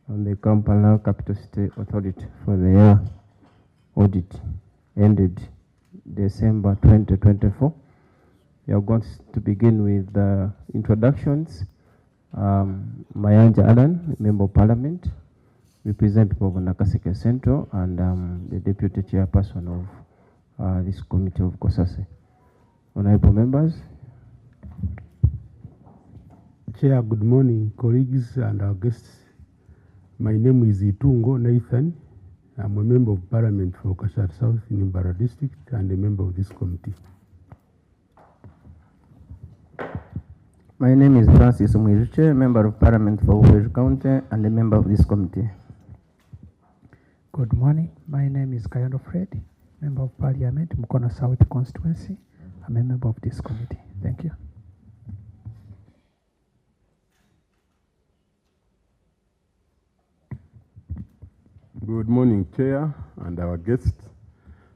on the Kampala Capital City Authority for the year audit ended December 2024. We are going to begin with the introductions. Mayanja Alan, Member of Parliament, representative of KCCA Central, and the Deputy Chairperson of this committee of COSASE. Honorable members. Chair, good morning, colleagues and our guests. My name is Itungo Nathan. I'm a Member of Parliament for Kashar South in Imbara District and a member of this committee. My name is Francis Mwiruche, Member of Parliament for Uweru County and a member of this committee. Good morning. My name is Kayondo Fred, Member of Parliament, Mukono South Constituency. I'm a member of this committee. Thank you. Good morning, Chair and our guests.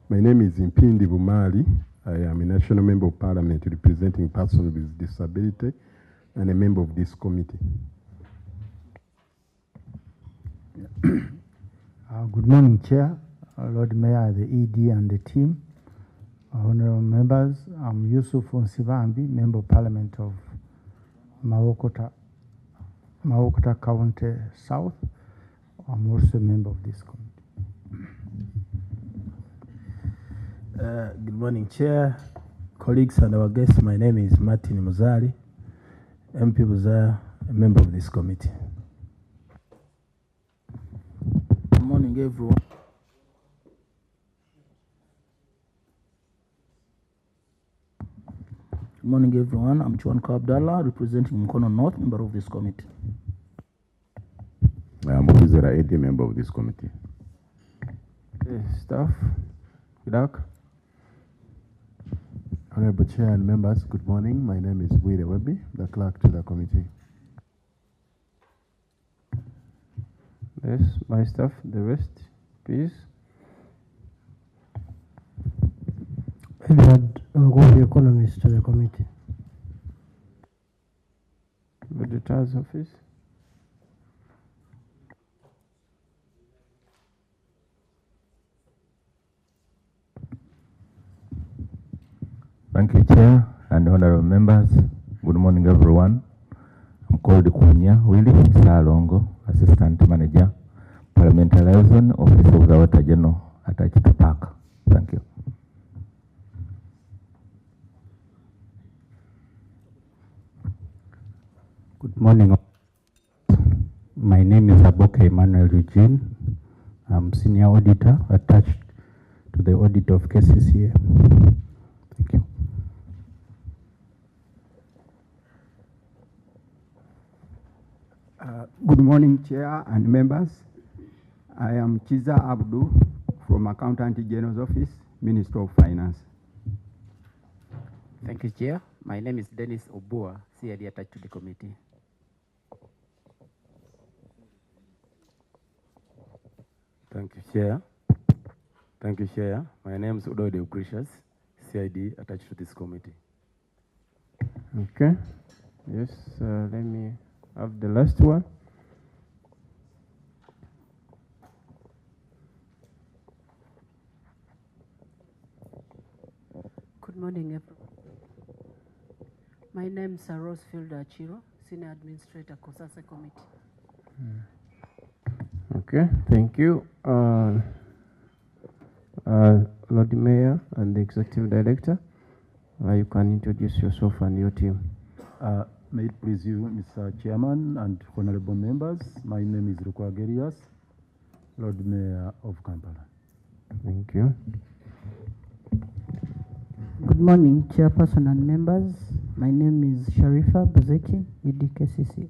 My name is Mpindi Bumali. I am a national member of Parliament representing persons with disability and a member of this committee. Good morning, Chair, Lord Mayor, the ED and the team, honorable members. I'm Yusuf Nsibambi, Member of Parliament of Mawokota County South. I'm also a member of this committee. Good morning, Chair, colleagues and our guests. My name is Martin Muzali, MP Muzali, a member of this committee. Good morning, everyone. Good morning, everyone. I'm Chuanko Abdallah, representing Mukono North, member of this committee. I'm Officer Eddie, member of this committee. Staff, good luck. Honorable Chair and members, good morning. My name is Wire Webby, the clerk to the committee. Yes, my staff, the rest, please. Edward Ogobi, economist to the committee. Auditor's office. Thank you, Chair and honorable members. Good morning, everyone. I'm called Kunya Willie Salongo, Assistant Manager, Parliamentary Liaison, Office of the Water General at Achita Park. Thank you. Good morning. My name is Aboka Emmanuel Eugene. I'm Senior Auditor attached to the audit of KCCA. Thank you. Good morning, Chair and members. I am Chiza Abdu from Accountant General's Office, Minister of Finance. Thank you, Chair. My name is Dennis Obua, CID attached to the committee. Thank you, Chair. Thank you, Chair. My name is Udo Deogratius, CID attached to this committee. Okay. Yes, let me have the last one. Good morning, everyone. My name is Rosefield Achiro, Senior Administrator, COSASE Committee. Okay, thank you. Lord Mayor and the Executive Director, you can introduce yourself and your team. May it please you, Mr. Chairman and honorable members. My name is Rukwa Gerias, Lord Mayor of Kampala. Thank you. Good morning, Chairperson and members. My name is Sharifa Buzeki, KCCA.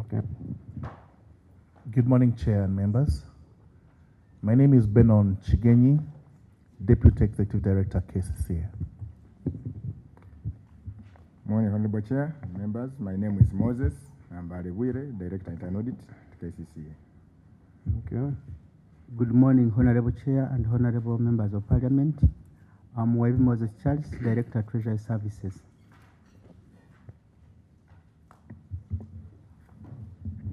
Okay. Good morning, Chair and members. My name is Benon Chigenyi, Deputy Executive Director, KCCA. Morning, Honorable Chair and members. My name is Moses Ambariwire, Director Internal Audit, KCCA. Thank you. Good morning, Honorable Chair and Honorable Members of Parliament. I'm Waibi Moses Charles, Director Treasury Services.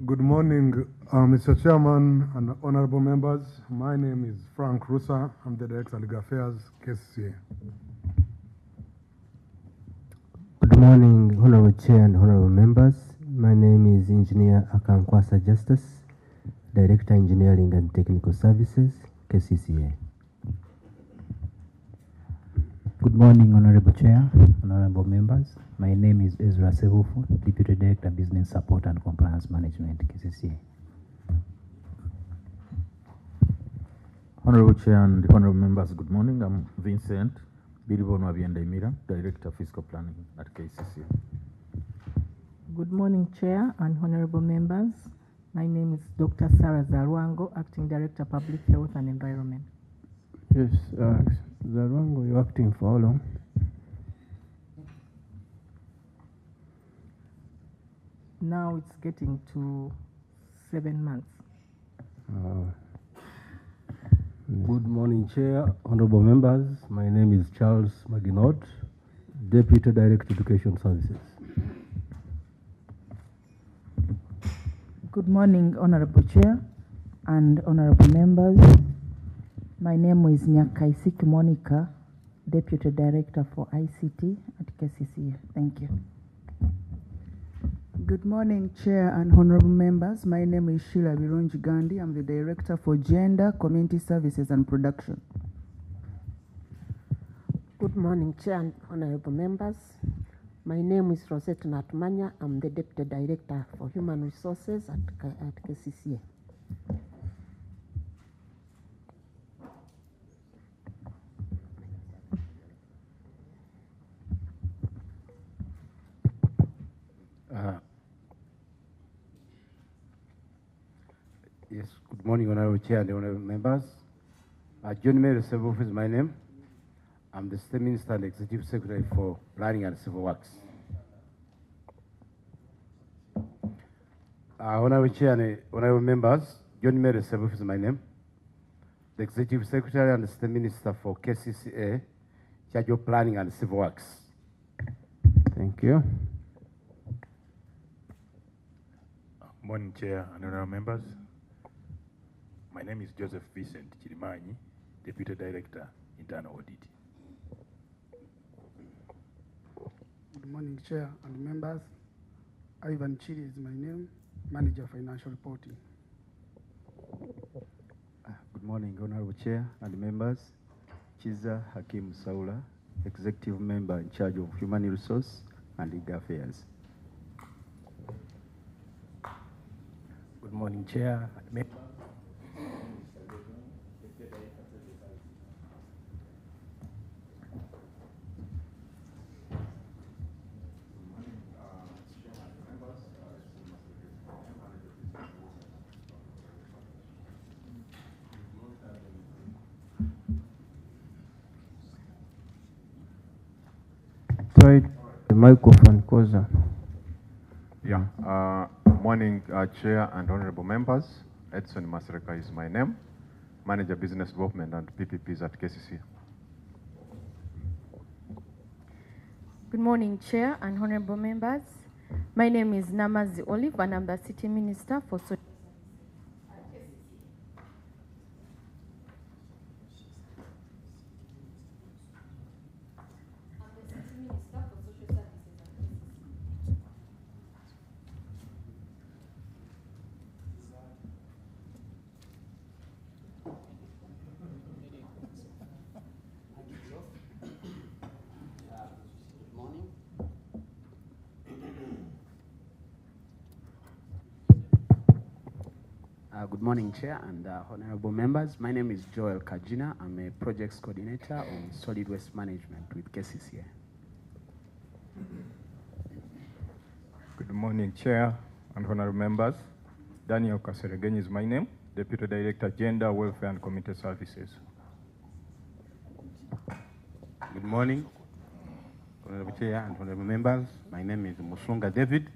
Good morning, Mr. Chairman and honorable members. My name is Frank Rusa. I'm the Director of Legal Affairs, KCCA. Good morning, Honorable Chair and honorable members. My name is Engineer Akankwasa Justice, Director Engineering and Technical Services, KCCA. Good morning, Honorable Chair, honorable members. My name is Ezra Sevufu, Deputy Director, Business Support and Compliance Management, KCCA. Honorable Chair and honorable members, good morning. I'm Vincent Biribonwa Biendaimira, Director, Fiscal Planning at KCCA. Good morning, Chair and honorable members. My name is Dr. Sarah Zarwango, Acting Director, Public Health and Environment. Yes, Zarwango, you're acting for how long? Now it's getting to 7 months. Good morning, Chair, honorable members. My name is Charles Maginot, Deputy Director, Education Services. Good morning, Honorable Chair and honorable members. My name is Nyakaisiki Monica, Deputy Director for ICT at KCCA. Thank you. Good morning, Chair and honorable members. My name is Sheila Birunji Gandhi. I'm the Director for Gender, Community Services and Production. Good morning, Chair and honorable members. My name is Rosette Natmanya. I'm the Deputy Director for Human Resources at KCCA. Yes, good morning, Honorable Chair and honorable members. John Mary Sevufu is my name. I'm the State Minister and Executive Secretary for Planning and Civil Works. Honorable Chair and honorable members, John Mary Sevufu is my name. The Executive Secretary and the State Minister for KCCA, Charge of Planning and Civil Works. Thank you. Morning, Chair and honorable members. My name is Joseph Vincent Chirimanyi, Deputy Director, Internal Audit. Good morning, Chair and members. Ivan Chiri is my name, Manager Financial Reporting. Good morning, Honorable Chair and members. Chiza Hakim Saula, Executive Member in charge of Human Resource and Legal Affairs. Good morning, Chair and members. Try the microphone, Kosa. Yeah. Morning, Chair and honorable members. Edson Masreka is my name. Manager Business Development and PPPs at KCCA. Good morning, Chair and honorable members. My name is Namazi Olive and I'm the City Minister for Social. Good morning, Chair and honorable members. My name is Joel Kajina. I'm a projects coordinator on solid waste management with KCCA. Good morning, Chair and honorable members. Daniel Kaseregeni is my name, Deputy Director, Gender, Welfare and Community Services. Good morning, Honorable Chair and honorable members. My name is Musunga David,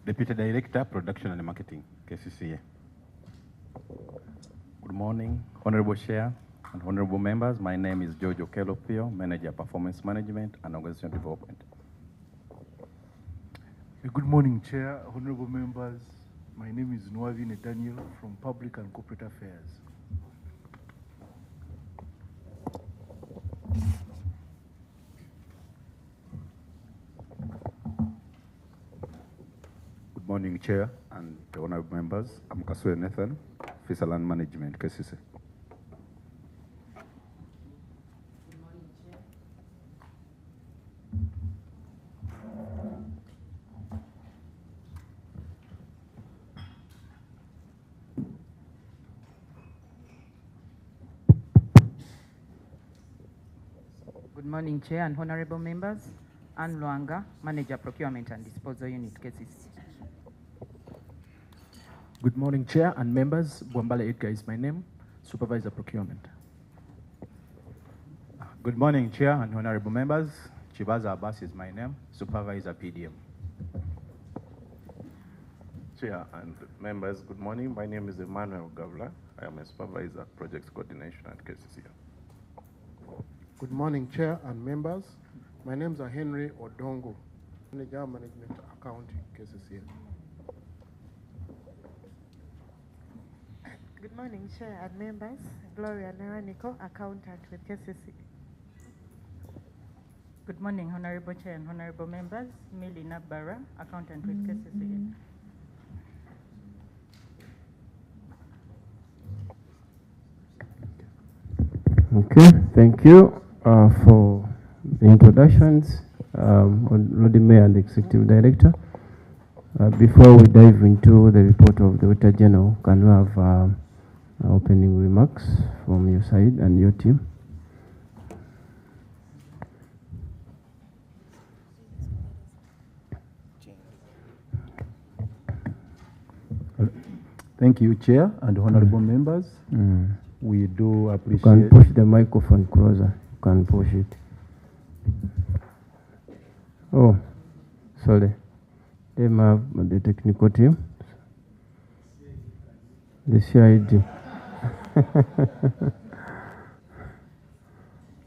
Deputy Director, Production and Marketing, KCCA. Good morning, Honorable Chair and honorable members. My name is George Okello Pio, Manager Performance Management and Organization Development. Good morning, Chair, honorable members, My name is Nwavine Daniel from Public and Corporate Affairs. Good morning, Chair and the honorable members. I'm Kaswe Nathan, Officer Land Management, KCCA. Good morning, Chair and honorable members. Ann Luanga, Manager Procurement and Disposal Unit, KCCA. Good morning, Chair and members. Bwambale Edgar is my name, Supervisor Procurement. Good morning, Chair and honorable members. Chibaza Abbas is my name, Supervisor PDM. Chair and members, good morning. My name is Emmanuel Gavla. I am a Supervisor Projects Coordination at KCCA. Good morning, Chair and members. My names are Henry Odongo, Manager Management Accounting, KCCA. Good morning, Chair and members. Gloria Naraniko, Accountant with KCCA. Good morning, Honorable Chair and honorable members. Millie Nabara, Accountant with KCCA. Okay, thank you for the introductions, Lord Mayor and the Executive Director. Before we dive into the report of the Auditor General, can we have opening remarks from your side and your team? Thank you, Chair and honorable members. We do appreciate... You can push the microphone closer. You can push it. Oh, sorry. They have the technical team. The CID.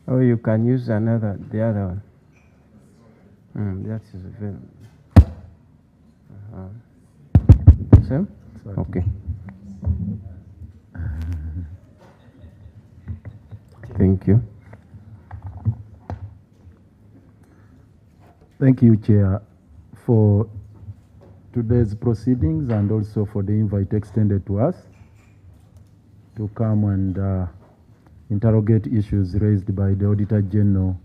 Oh, you can use the other one. That is very... Same? Okay. Thank you. Thank you, Chair, for today's proceedings and also for the invite extended to us to come and interrogate issues raised by the Auditor General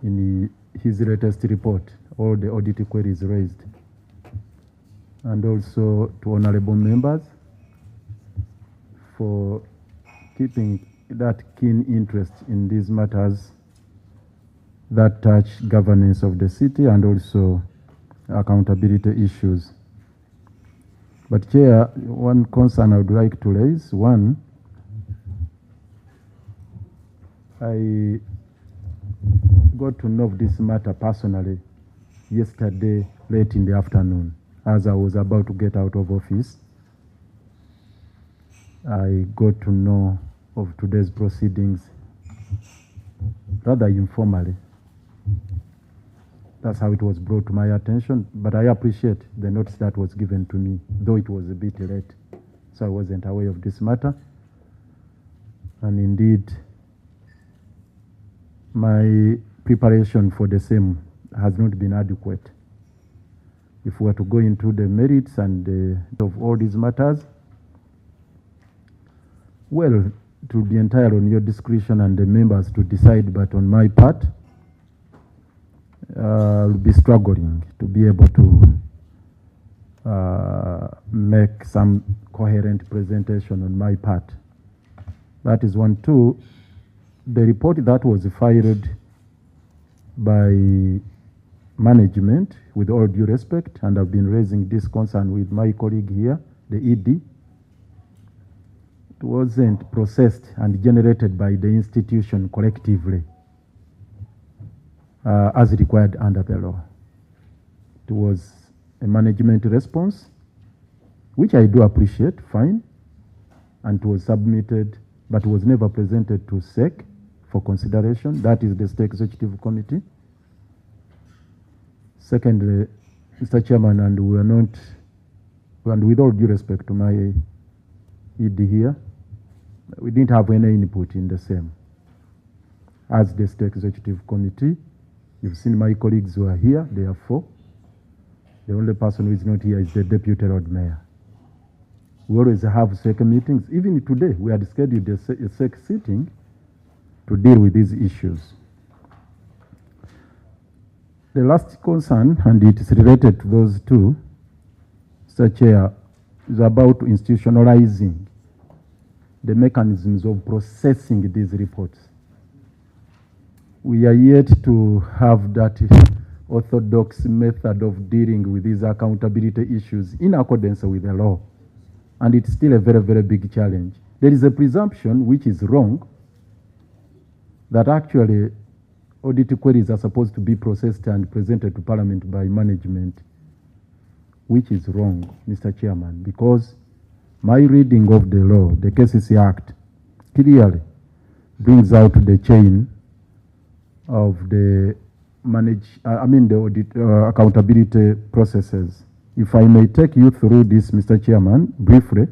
in his latest report, all the audit queries raised, and also to honorable members for keeping that keen interest in these matters that touch governance of the city and also accountability issues. But Chair, one concern I would like to raise. One, I got to know this matter personally yesterday late in the afternoon as I was about to get out of office. I got to know of today's proceedings rather informally. That's how it was brought to my attention, but I appreciate the notice that was given to me, though it was a bit late, so I wasn't aware of this matter. And indeed, my preparation for the same has not been adequate. If we were to go into the merits and of all these matters, well, it will be entirely on your discretion and the members to decide, but on my part, I'll be struggling to be able to make some coherent presentation on my part. That is one. Two, the report that was filed by management, with all due respect, and I've been raising this concern with my colleague here, the ED, it wasn't processed and generated by the institution collectively as required under the law. It was a management response, which I do appreciate, fine, and it was submitted, but was never presented to SEC for consideration. That is the State Executive Committee. Secondly, Mr. Chairman, and we are not and with all due respect to my ED here, we didn't have any input in the same. As the State Executive Committee, you've seen my colleagues who are here, they are 4. The only person who is not here is the Deputy Lord Mayor. We always have SEC meetings. Even today, we had scheduled a SEC sitting to deal with these issues. The last concern, and it is related to those two, Mr. Chair, is about institutionalizing the mechanisms of processing these reports. We are yet to have that orthodox method of dealing with these accountability issues in accordance with the law. And it's still a very, very big challenge. There is a presumption, which is wrong, that actually audit queries are supposed to be processed and presented to Parliament by management, which is wrong, Mr. Chairman, because my reading of the law, the KCCA Act, clearly brings out the chain of the audit accountability processes. If I may take you through this, Mr. Chairman, briefly,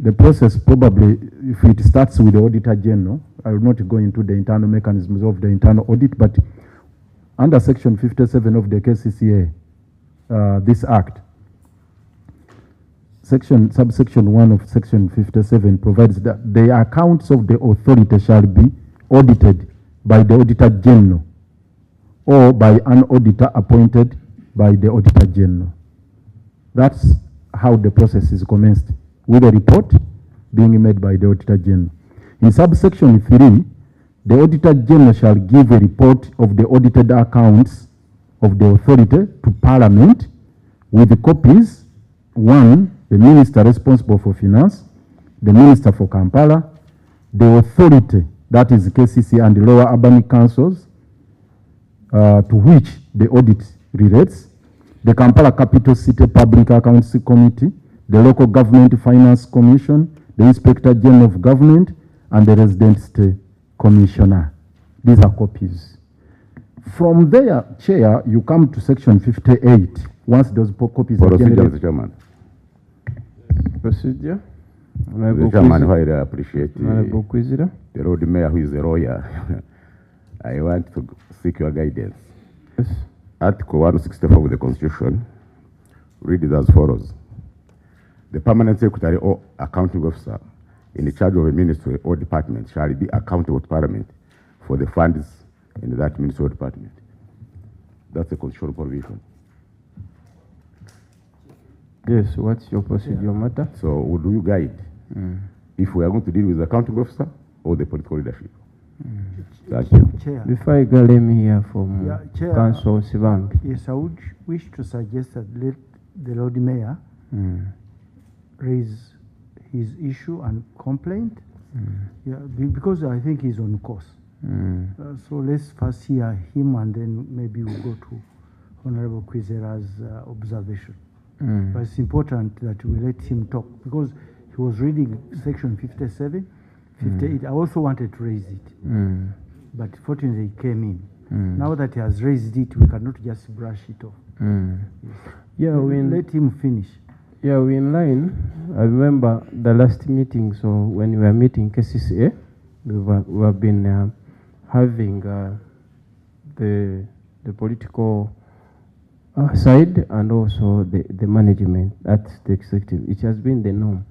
the process probably, if it starts with the Auditor General, I will not go into the internal mechanisms of the internal audit, but under Section 57 of the KCCA, this Act, subsection 1 of Section 57 provides that the accounts of the authority shall be audited by the Auditor General or by an auditor appointed by the Auditor General. That's how the process is commenced, with a report being made by the Auditor General. In subsection 3, the Auditor General shall give a report of the audited accounts of the authority to Parliament with the copies: 1, the Minister responsible for finance, the Minister for Kampala, the authority, that is KCCA and the lower urban councils, to which the audit relates, the Kampala Capital City Public Accounts Committee, the Local Government Finance Commission, the Inspector General of Government, and the Resident State Commissioner. These are copies. From there, Chair, you come to Section 58. Once those copies are generated. Mr. Chairman. Procedure. Mr. Chairman, I really appreciate the Lord Mayor, who is a lawyer. I want to seek your guidance. Yes. Article 164 of the Constitution reads as follows: the permanent secretary or accounting officer in charge of a ministry or department shall be accountable to Parliament for the funds in that ministry or department. That's a constitutional provision. Yes, what's your procedure matter? So would you guide if we are going to deal with the accounting officer or the political leadership? Thank you. Chair. Before I go, let me hear from Chair, Council Sivang. Yes, I would wish to suggest that let the Lord Mayor raise his issue and complaint, because I think he's on course. So let's first hear him, and then maybe we'll go to Honorable Kwizera's observation. But it's important that we let him talk, because he was reading Section 57, 58. I also wanted to raise it, but fortunately he came in. Now that he has raised it, we cannot just brush it off. Yes. Yeah, let him finish. Yeah, we're in line. I remember the last meeting, so when we were meeting KCCA, we have been having the political side and also the management, that's the executive. It has been the norm.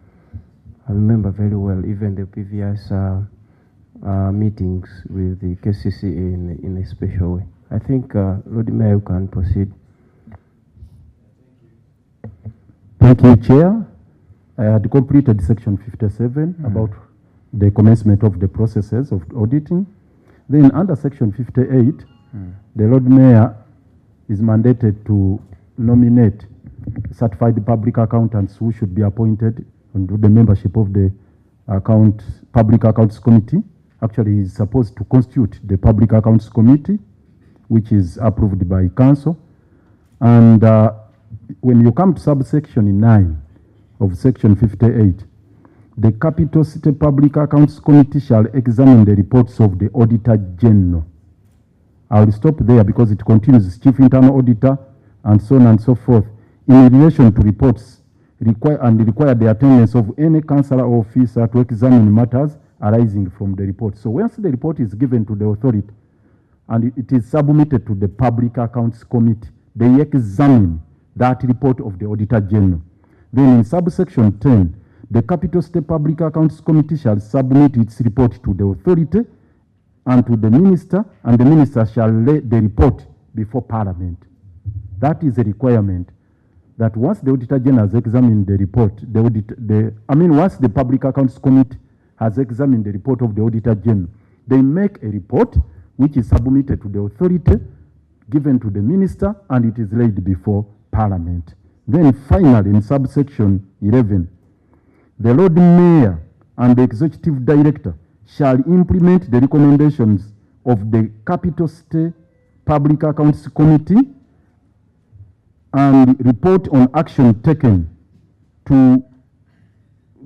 I remember very well, even the previous meetings with the KCCA in a special way. I think Lord Mayor can proceed. Thank you, Chair. I had completed Section 57 about the commencement of the processes of auditing. Then under Section 58, the Lord Mayor is mandated to nominate certified public accountants who should be appointed into the membership of the Public Accounts Committee. Actually, he is supposed to constitute the Public Accounts Committee, which is approved by Council. And when you come to subsection 9 of Section 58, the Capital City Public Accounts Committee shall examine the reports of the Auditor General. I will stop there because it continues Chief Internal Auditor and so on and so forth. in relation to reports require the attendance of any councillor or officer to examine matters arising from the report. So once the report is given to the authority and it is submitted to the Public Accounts Committee, they examine that report of the Auditor General. Then in subsection 10, the Capital State Public Accounts Committee shall submit its report to the authority and to the minister, and the minister shall lay the report before Parliament. That is a requirement, that once the Auditor General has examined the report, once the Public Accounts Committee has examined the report of the Auditor General, they make a report which is submitted to the authority, given to the minister, and it is laid before Parliament. Then finally, in subsection 11, the Lord Mayor and the Executive Director shall implement the recommendations of the Capital State Public Accounts Committee and report on action taken to,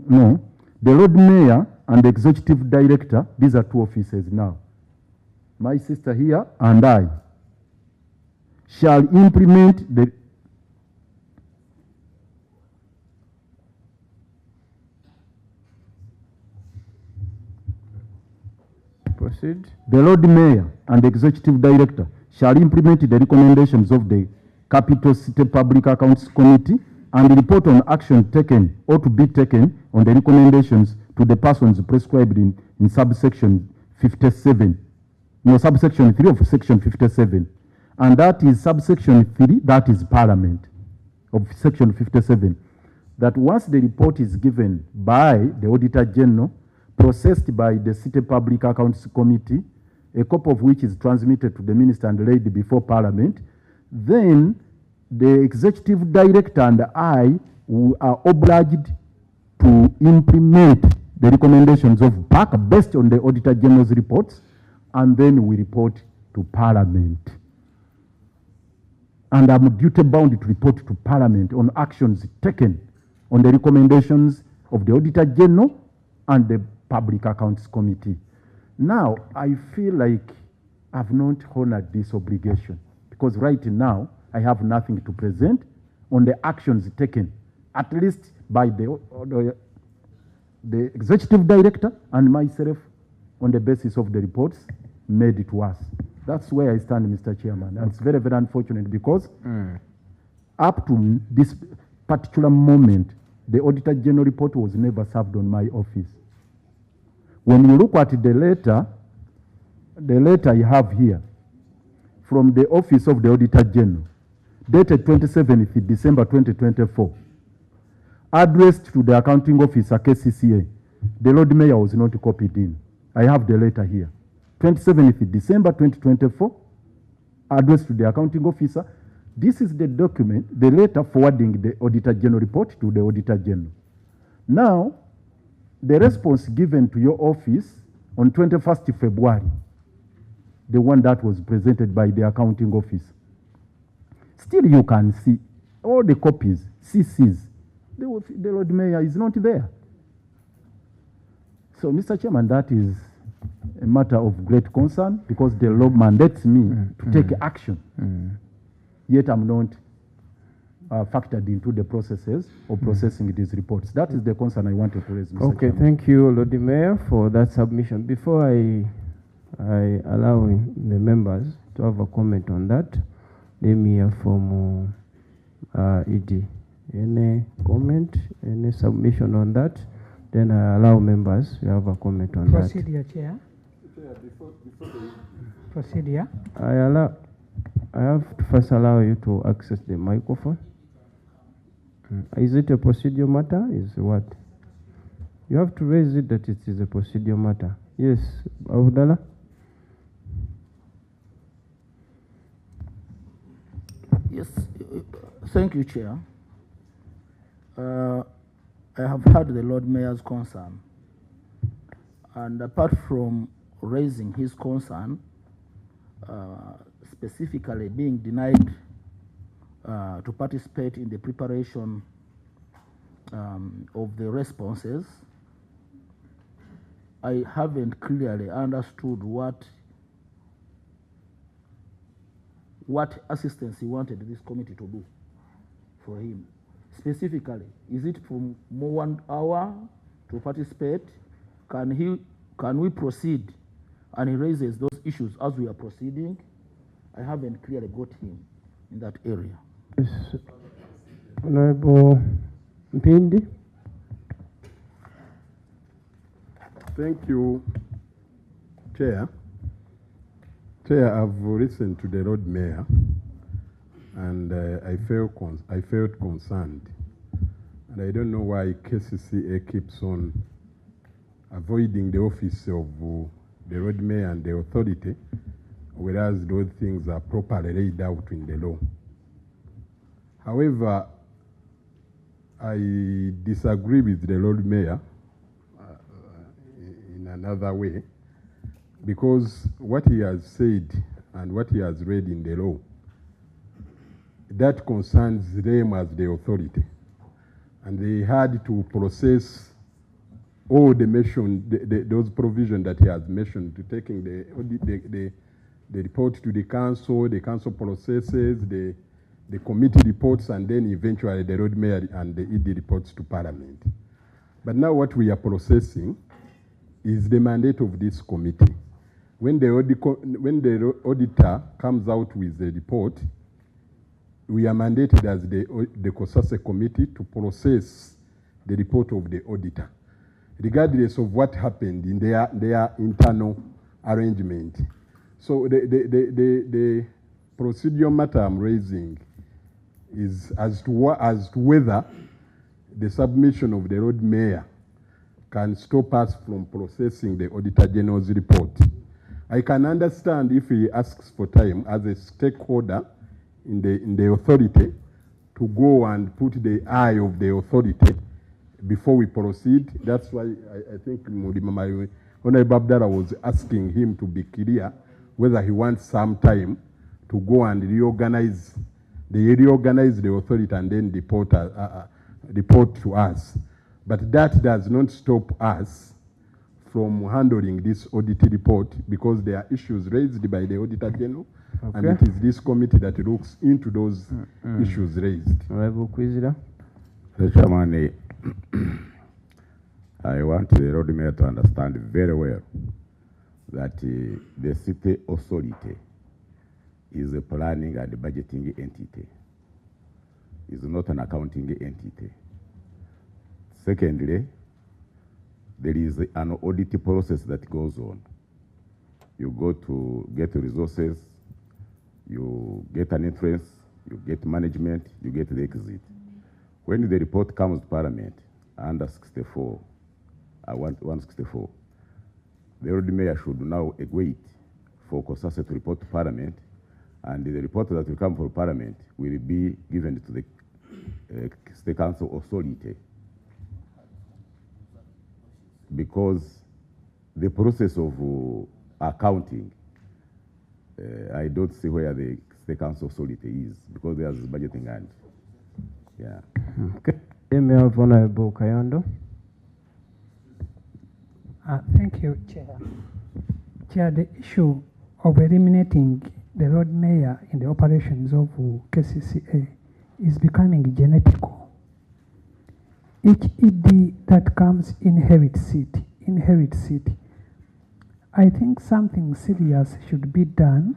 the Lord Mayor and the Executive Director, these are two officers now, my sister here and I, shall implement the Proceed. The Lord Mayor and the Executive Director shall implement the recommendations of the Capital City Public Accounts Committee and report on action taken or to be taken on the recommendations to the persons prescribed in subsection 57. Subsection 3 of section 57. And that is subsection 3, that is Parliament of section 57. That once the report is given by the Auditor General, processed by the City Public Accounts Committee, a copy of which is transmitted to the Minister and laid before Parliament, then the Executive Director and I are obliged to implement the recommendations of BAC based on the Auditor General's reports, and then we report to Parliament. And I'm duty bound to report to Parliament on actions taken on the recommendations of the Auditor General and the Public Accounts Committee. Now, I feel like I've not honored this obligation because right now I have nothing to present on the actions taken, at least by the Executive Director and myself on the basis of the reports made to us. That's where I stand, Mr. Chairman. And it's very, very unfortunate because up to this particular moment, the Auditor General report was never served on my office. When you look at the letter I have here from the Office of the Auditor General, dated 27th December 2024, addressed to the Accounting Officer, KCCA, the Lord Mayor was not copied in. I have the letter here. 27th December 2024, addressed to the Accounting Officer. This is the document, the letter forwarding the Auditor General report to the Auditor General. Now, the response given to your office on 21st February, the one that was presented by the Accounting Office, still you can see all the copies, CCs. The Lord Mayor is not there. So, Mr. Chairman, that is a matter of great concern because the law mandates me to take action. Yet I'm not factored into the processes of processing these reports. That is the concern I wanted to raise, Mr. Okay, Chairman. thank you, Lord Mayor, for that submission. Before I allow the members to have a comment on that, let me hear from ED. Any comment, any submission on that? Then I allow members to have a comment on Procedure, Chair. Procedure. I have to first allow you to access the microphone. Is it a procedure matter? Is what? You have to raise it that it is a procedure matter. Yes, Abdallah? Yes, thank you, Chair. I have heard the Lord Mayor's concern, and apart from raising his concern, specifically being denied to participate in the preparation of the responses, I haven't clearly understood what assistance he wanted this committee to do for him. Specifically, is it from more 1 hour to participate? Can we proceed? And he raises those issues as we are proceeding. I haven't clearly got him in that area. Yes. Honorable Mpindi. Thank you, Chair. Chair, I've listened to the road mayor, and I felt concerned. And I don't know why KCCA keeps on avoiding the office of the road mayor and the authority, whereas those things are properly laid out in the law. However, I disagree with the road mayor in another way, because what he has said and what he has read in the law, that concerns them as the authority. And they had to process all the those provisions that he has mentioned, to taking the report to the council processes, the committee reports, and then eventually the road mayor and the ED reports to Parliament. But now what we are processing is the mandate of this committee. When the auditor comes out with the report, we are mandated as the COSASE committee to process the report of the auditor, regardless of what happened in their internal arrangement. So the procedural matter I'm raising is as to whether the submission of the road mayor can stop us from processing the Auditor General's report. I can understand if he asks for time as a stakeholder in the authority to go and put the eye of the authority before we proceed. That's why I think Honorable Abdallah was asking him to be clear whether he wants some time to go and reorganize the authority and then report to us. But that does not stop us from handling this audit report, because there are issues raised by the Auditor General, and it is this committee that looks into those issues raised. Honorable Kwizera. Mr. Chairman, I want the road mayor to understand very well that the city authority is a planning and budgeting entity. It's not an accounting entity. Secondly, there is an audit process that goes on. You go to get resources, you get an entrance, you get management, you get the exit. When the report comes to Parliament under 64, 164, the road mayor should now wait for COSASE to report to Parliament, and the report that will come from Parliament will be given to the State Council authority. Because the process of accounting, I don't see where the State Council authority is, because there's budgeting and yeah. Okay. Then we have Honorable Kayando. Thank you, Chair. Chair, the issue of eliminating the road mayor in the operations of KCCA is becoming genetical. Each ED that comes inherits seat. I think something serious should be done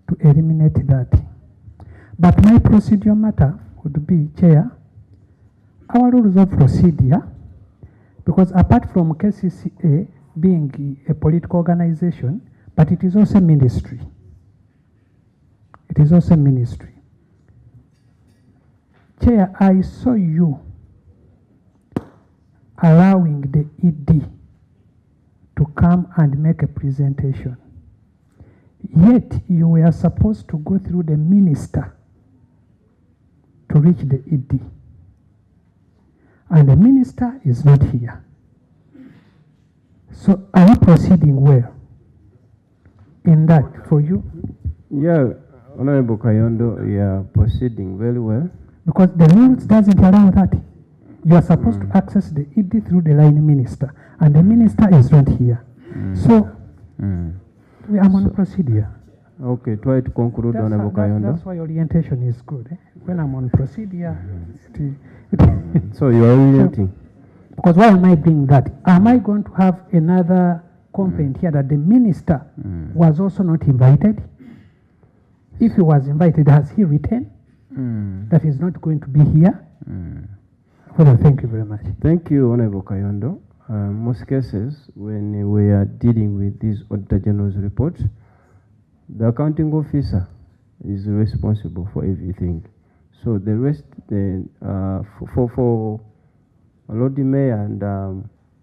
to eliminate that. But my procedure matter would be, Chair, our rules of procedure, because apart from KCCA being a political organization, but it is also a ministry. It is also a ministry. Chair, I saw you allowing the ED to come and make a presentation. Yet you were supposed to go through the minister to reach the ED. And the minister is not here. So are you proceeding well in that for you? Yeah, Honorable Kayondo, we are proceeding very well. Because the rules doesn't allow that. You are supposed to access the ED through the line minister, and the minister is not here. So we are on procedure. Okay, try to conclude, Honorable Kayondo. That's why orientation is good. Eh? When I'm on procedure, So you are orienting. Because why am I doing that? Am I going to have another complaint here that the minister was also not invited? If he was invited, has he written that he's not going to be here? Well, thank you very much. Thank you, Honorable Kayondo. Most cases, when we are dealing with this Auditor General's report, the accounting officer is responsible for everything. So the rest, for Lord Mayor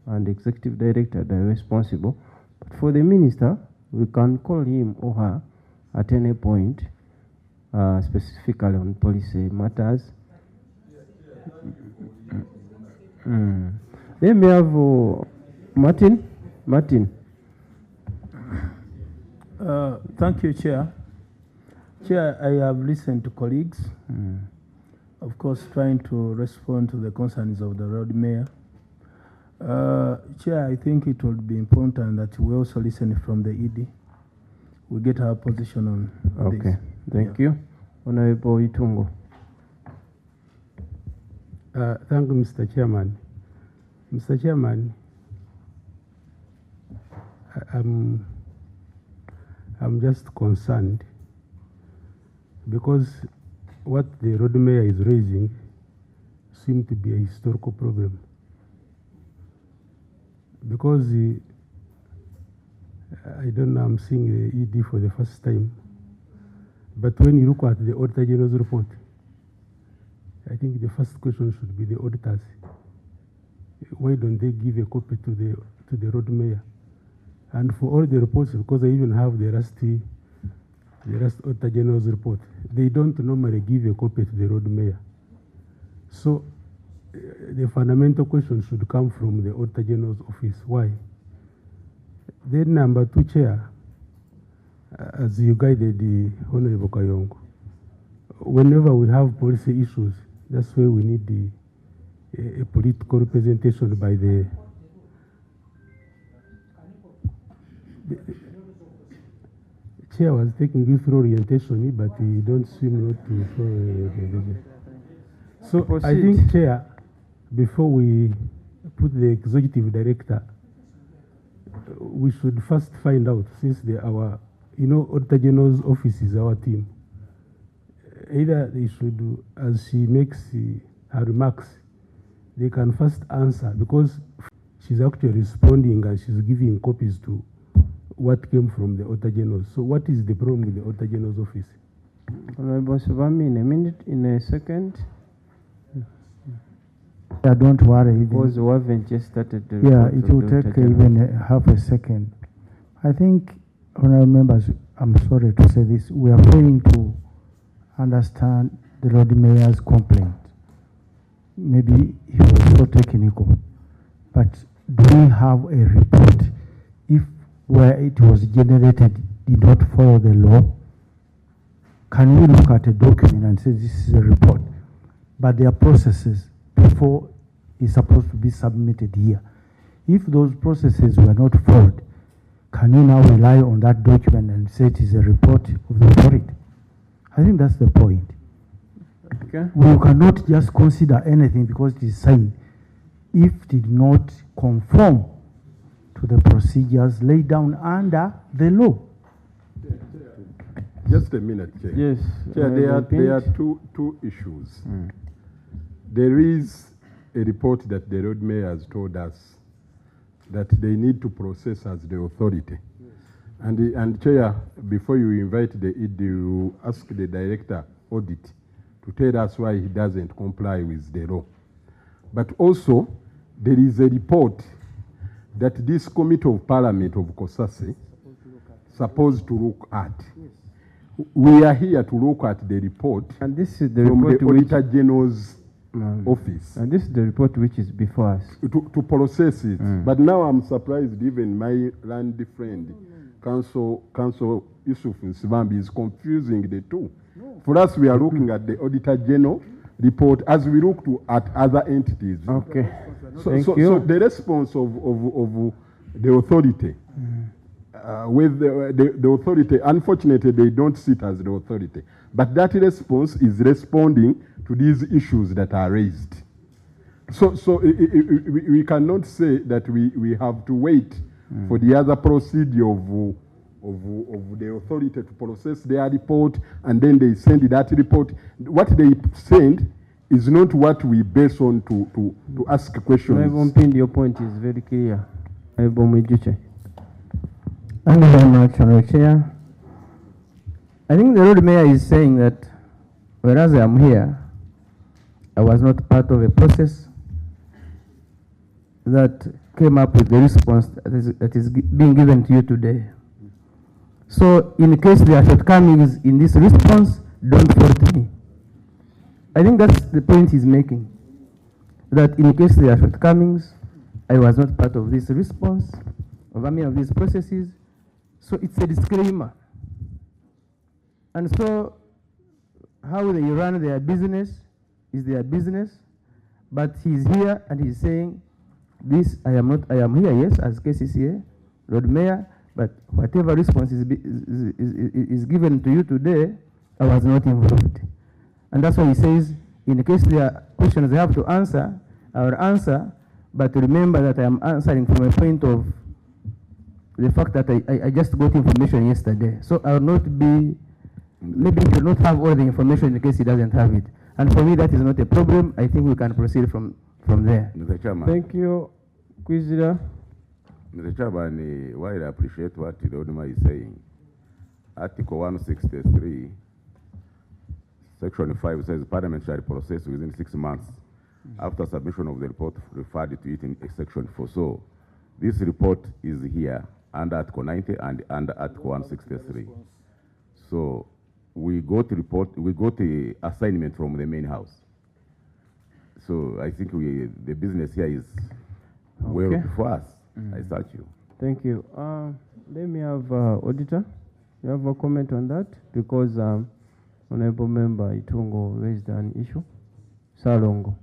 and Executive Director, they're responsible. But for the minister, we can call him or her at any point, specifically on policy matters. Then we have Martin. Thank you, Chair. Chair, I have listened to colleagues, of course, trying to respond to the concerns of the Lord Mayor. Chair, I think it would be important that we also listen from the ED. We get our position on this. Okay, thank you. Honorable Itungo. Thank you, Mr. Chairman. Mr. Chairman, I'm just concerned because what the road mayor is raising seems to be a historical problem. Because I don't know, I'm seeing the ED for the first time. But when you look at the Auditor General's report, I think the first question should be the auditors. Why don't they give a copy to the road mayor? And for all the reports, because I even have the last Auditor General's report, they don't normally give a copy to the road mayor. So the fundamental question should come from the Auditor General's office. Why? Then number two, Chair, as you guided the Honorable Kayongo, whenever we have policy issues, that's where we need a political representation by the Chair was taking you through orientation, but he don't seem not to follow. So I think, Chair, before we put the executive director, we should first find out, since our Auditor General's office is our team. Either they should, as she makes her remarks, they can first answer, because she's actually responding and she's giving copies to what came from the Auditor General. So what is the problem with the Auditor General's office? Honorable Subami, in a minute, in a second. Yeah, don't worry. Because we haven't just started the yeah, report it will take even half a second. I think, honorable members, I'm sorry to say this, we are failing to understand the Lord Mayor's complaint. Maybe he was so technical, but do we have a report if where it was generated did not follow the law? Can we look at a document and say this is a report, but there are processes before it's supposed to be submitted here? If those processes were not followed, can you now rely on that document and say it is a report of the authority? I think that's the point. Okay. We cannot just consider anything because it is signed if it did not conform to the procedures laid down under the law. Just a minute, Chair. Yes. Chair, there are two issues. There is a report that the road mayor has told us that they need to process as the authority. Yes. And Chair, before you invite the ED, you ask the director audit to tell us why he doesn't comply with the law. But also, there is a report that this Committee of Parliament of COSASE supposed to look at. Yes. We are here to look at the report, and this is the from report the Auditor General's office. And this is the report which is before us. To process it. But now I'm surprised even my land friend, Council Yusuf Nsibambi, is confusing the two. For us, we are looking at the Auditor General report as we look at other entities. Okay. So the response of the authority, with the authority. Unfortunately, they don't sit as the authority. But that response is responding to these issues that are raised. So we cannot say that we have to wait for the other procedure of the authority to process their report, and then they send that report. What they send is not what we base on to ask questions. Your point is very clear. Thank you very much, Honorable Chair. I think the Lord Mayor is saying that whereas I am here, I was not part of a process that came up with the response that is being given to you today. So in case there are shortcomings in this response, don't fault me. I think that's the point he's making. That in case there are shortcomings, I was not part of this response, of any of these processes. So it's a disclaimer. And so how they run their business is their business, but he's here and he's saying, this, I am here, yes, as KCCA, Lord Mayor, but whatever response is given to you today, I was not involved. And that's why he says, in case there are questions I have to answer, I will answer, but remember that I am answering from a point of the fact that I just got information yesterday. So I will not be, maybe he will not have all the information in case he doesn't have it. And for me, that is not a problem. I think we can proceed from there. Mr. Chairman. Thank you, Kwizera. Mr. Chairman, while I appreciate what Rodma is saying, Article 163, Section 5 says Parliament shall process within 6 months after submission of the report referred to it in Section 4. So this report is here under Article 90 and under Article 163. So we got the assignment from the main house. So I think the business here is well before us. I thank you. Thank you. Let me have Auditor. You have a comment on that? Because Honorable Member Itungo raised an issue. Salongo.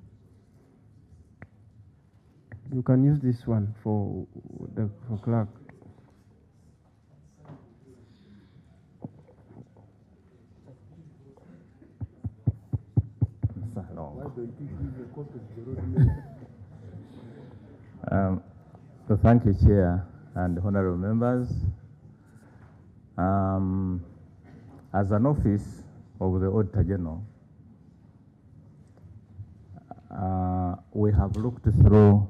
You can use this one for clerk. So thank you, Chair and honorable members. As an office of the Auditor General, we have looked through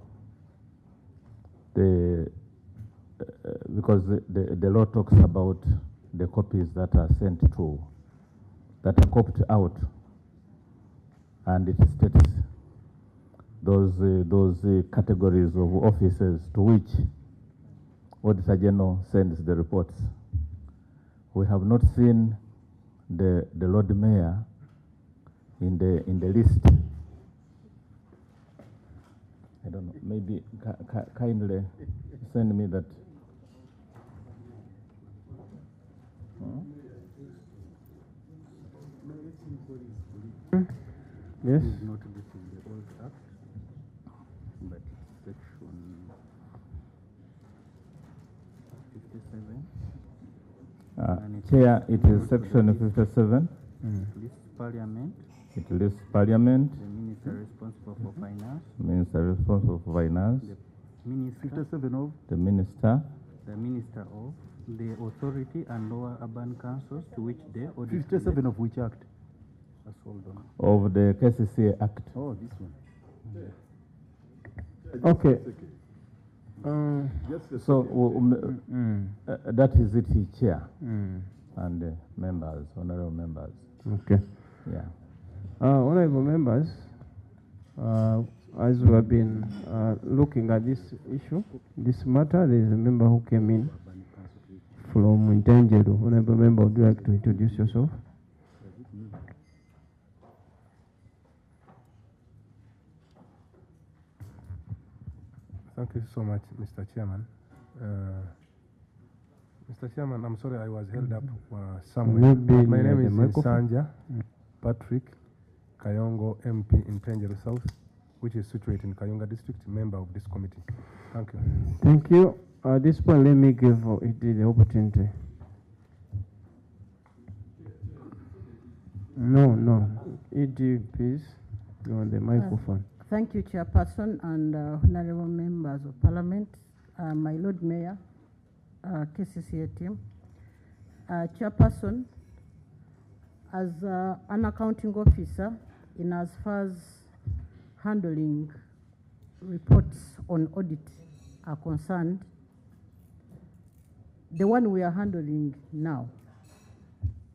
because the law talks about the copies that are sent to, that are copied out, and it states those categories of offices to which Auditor General sends the reports. We have not seen the Lord Mayor in the list. I don't know, maybe kindly send me that. Yes. Not listed in the old act, but section 57. Chair, it is section 57. Lists Parliament. It lists Parliament. The Minister responsible for finance. Minister responsible for finance. The Minister. 57 of. The Minister. The Minister of. The authority and lower urban councils to which the audit. 57 of which act? Of the KCCA Act. Oh, this one. Okay. So that is it, Chair and members, honorable members. Okay. Yeah. Honorable members, as we have been looking at this issue, this matter, there is a member who came in from Intangelo. Honorable member, would you like to introduce yourself? Thank you so much, Mr. Chairman. Mr. Chairman, I'm sorry I was held up somewhere. My name is Sanja Patrick Kayongo, MP in Tangelo South, which is situated in Kayunga district, member of this committee. Thank you. Thank you. At this point, let me give it the opportunity. No. ED, please. You're on the microphone. Thank you, Chairperson and honorable members of Parliament, my Lord Mayor, KCCA team. Chairperson, as an accounting officer, in as far as handling reports on audit are concerned, the one we are handling now,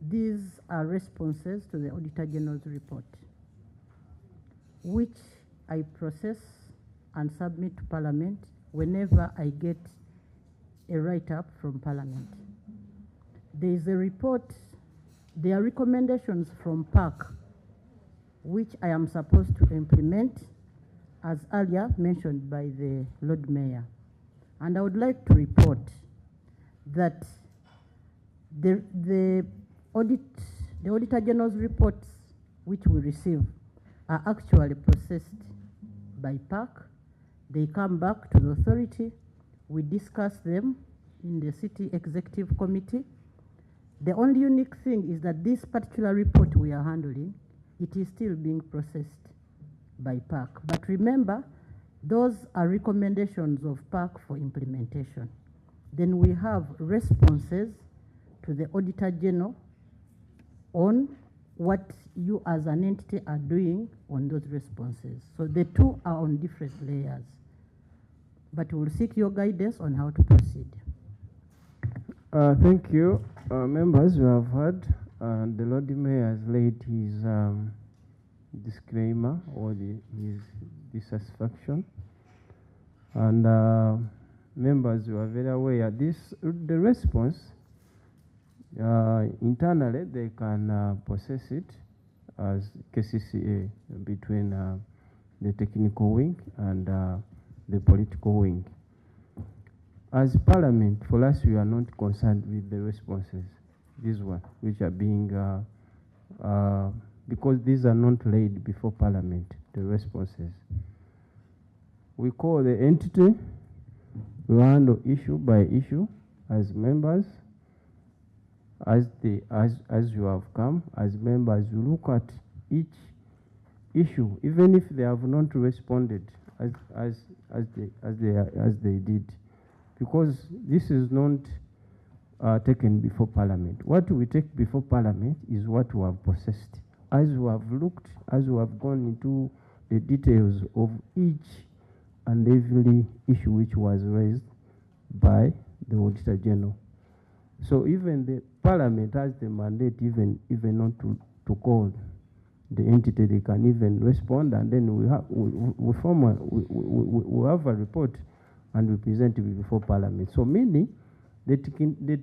these are responses to the Auditor General's report, which I process and submit to Parliament whenever I get a write-up from Parliament. There is a report, there are recommendations from PAC, which I am supposed to implement, as earlier mentioned by the Lord Mayor. And I would like to report that the Auditor General's reports which we receive are actually processed by PAC. They come back to the authority. We discuss them in the City Executive Committee. The only unique thing is that this particular report we are handling, it is still being processed by PAC. But remember, those are recommendations of PAC for implementation. Then we have responses to the Auditor General on what you as an entity are doing on those responses. So the two are on different layers. But we'll seek your guidance on how to proceed. Thank you. Members, you have heard, the Lord Mayor has laid his disclaimer or his dissatisfaction. And members, you are very aware, the response, internally they can process it as KCCA between the technical wing and the political wing. As Parliament, for us, we are not concerned with the responses, these ones, which are being, because these are not laid before Parliament, the responses. We call the entity, we handle issue by issue as members. As you have come, as members, you look at each issue, even if they have not responded as they did, because this is not taken before Parliament. What we take before Parliament is what we have processed. As we have looked, as we have gone into the details of each and every issue which was raised by the Auditor General. So even the Parliament has the mandate even not to call the entity, they can even respond, and then we have a report and we present it before Parliament. So meaning the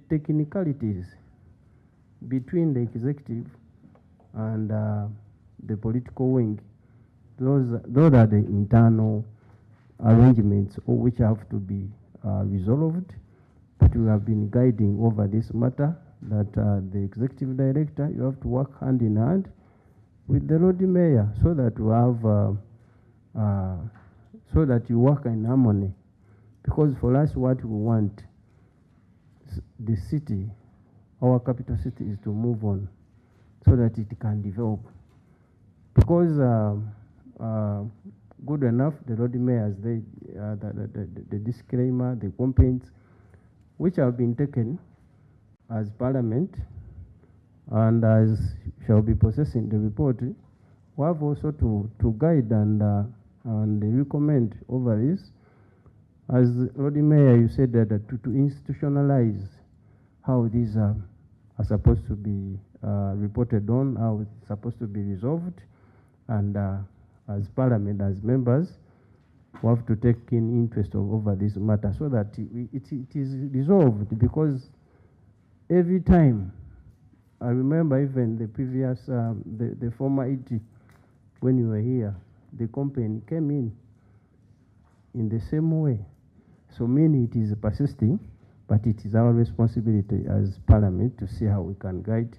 technicalities between the executive and the political wing, those are the internal arrangements which have to be resolved. But we have been guiding over this matter that the executive director, you have to work hand in hand with the Lord Mayor so that we have, so that you work in harmony. Because for us, what we want, the city, our capital city, is to move on so that it can develop. Because good enough, the Lord Mayor has the disclaimer, the complaints, which have been taken as Parliament and as shall be processing the report. We have also to guide and recommend over this. As Lord Mayor, you said that to institutionalize how these are supposed to be reported on, how it's supposed to be resolved, and as Parliament, as members, we have to take keen interest over this matter so that it is resolved. Because every time, I remember even the previous, the former ED, when you were here, the company came in the same way. So meaning it is persisting, but it is our responsibility as Parliament to see how we can guide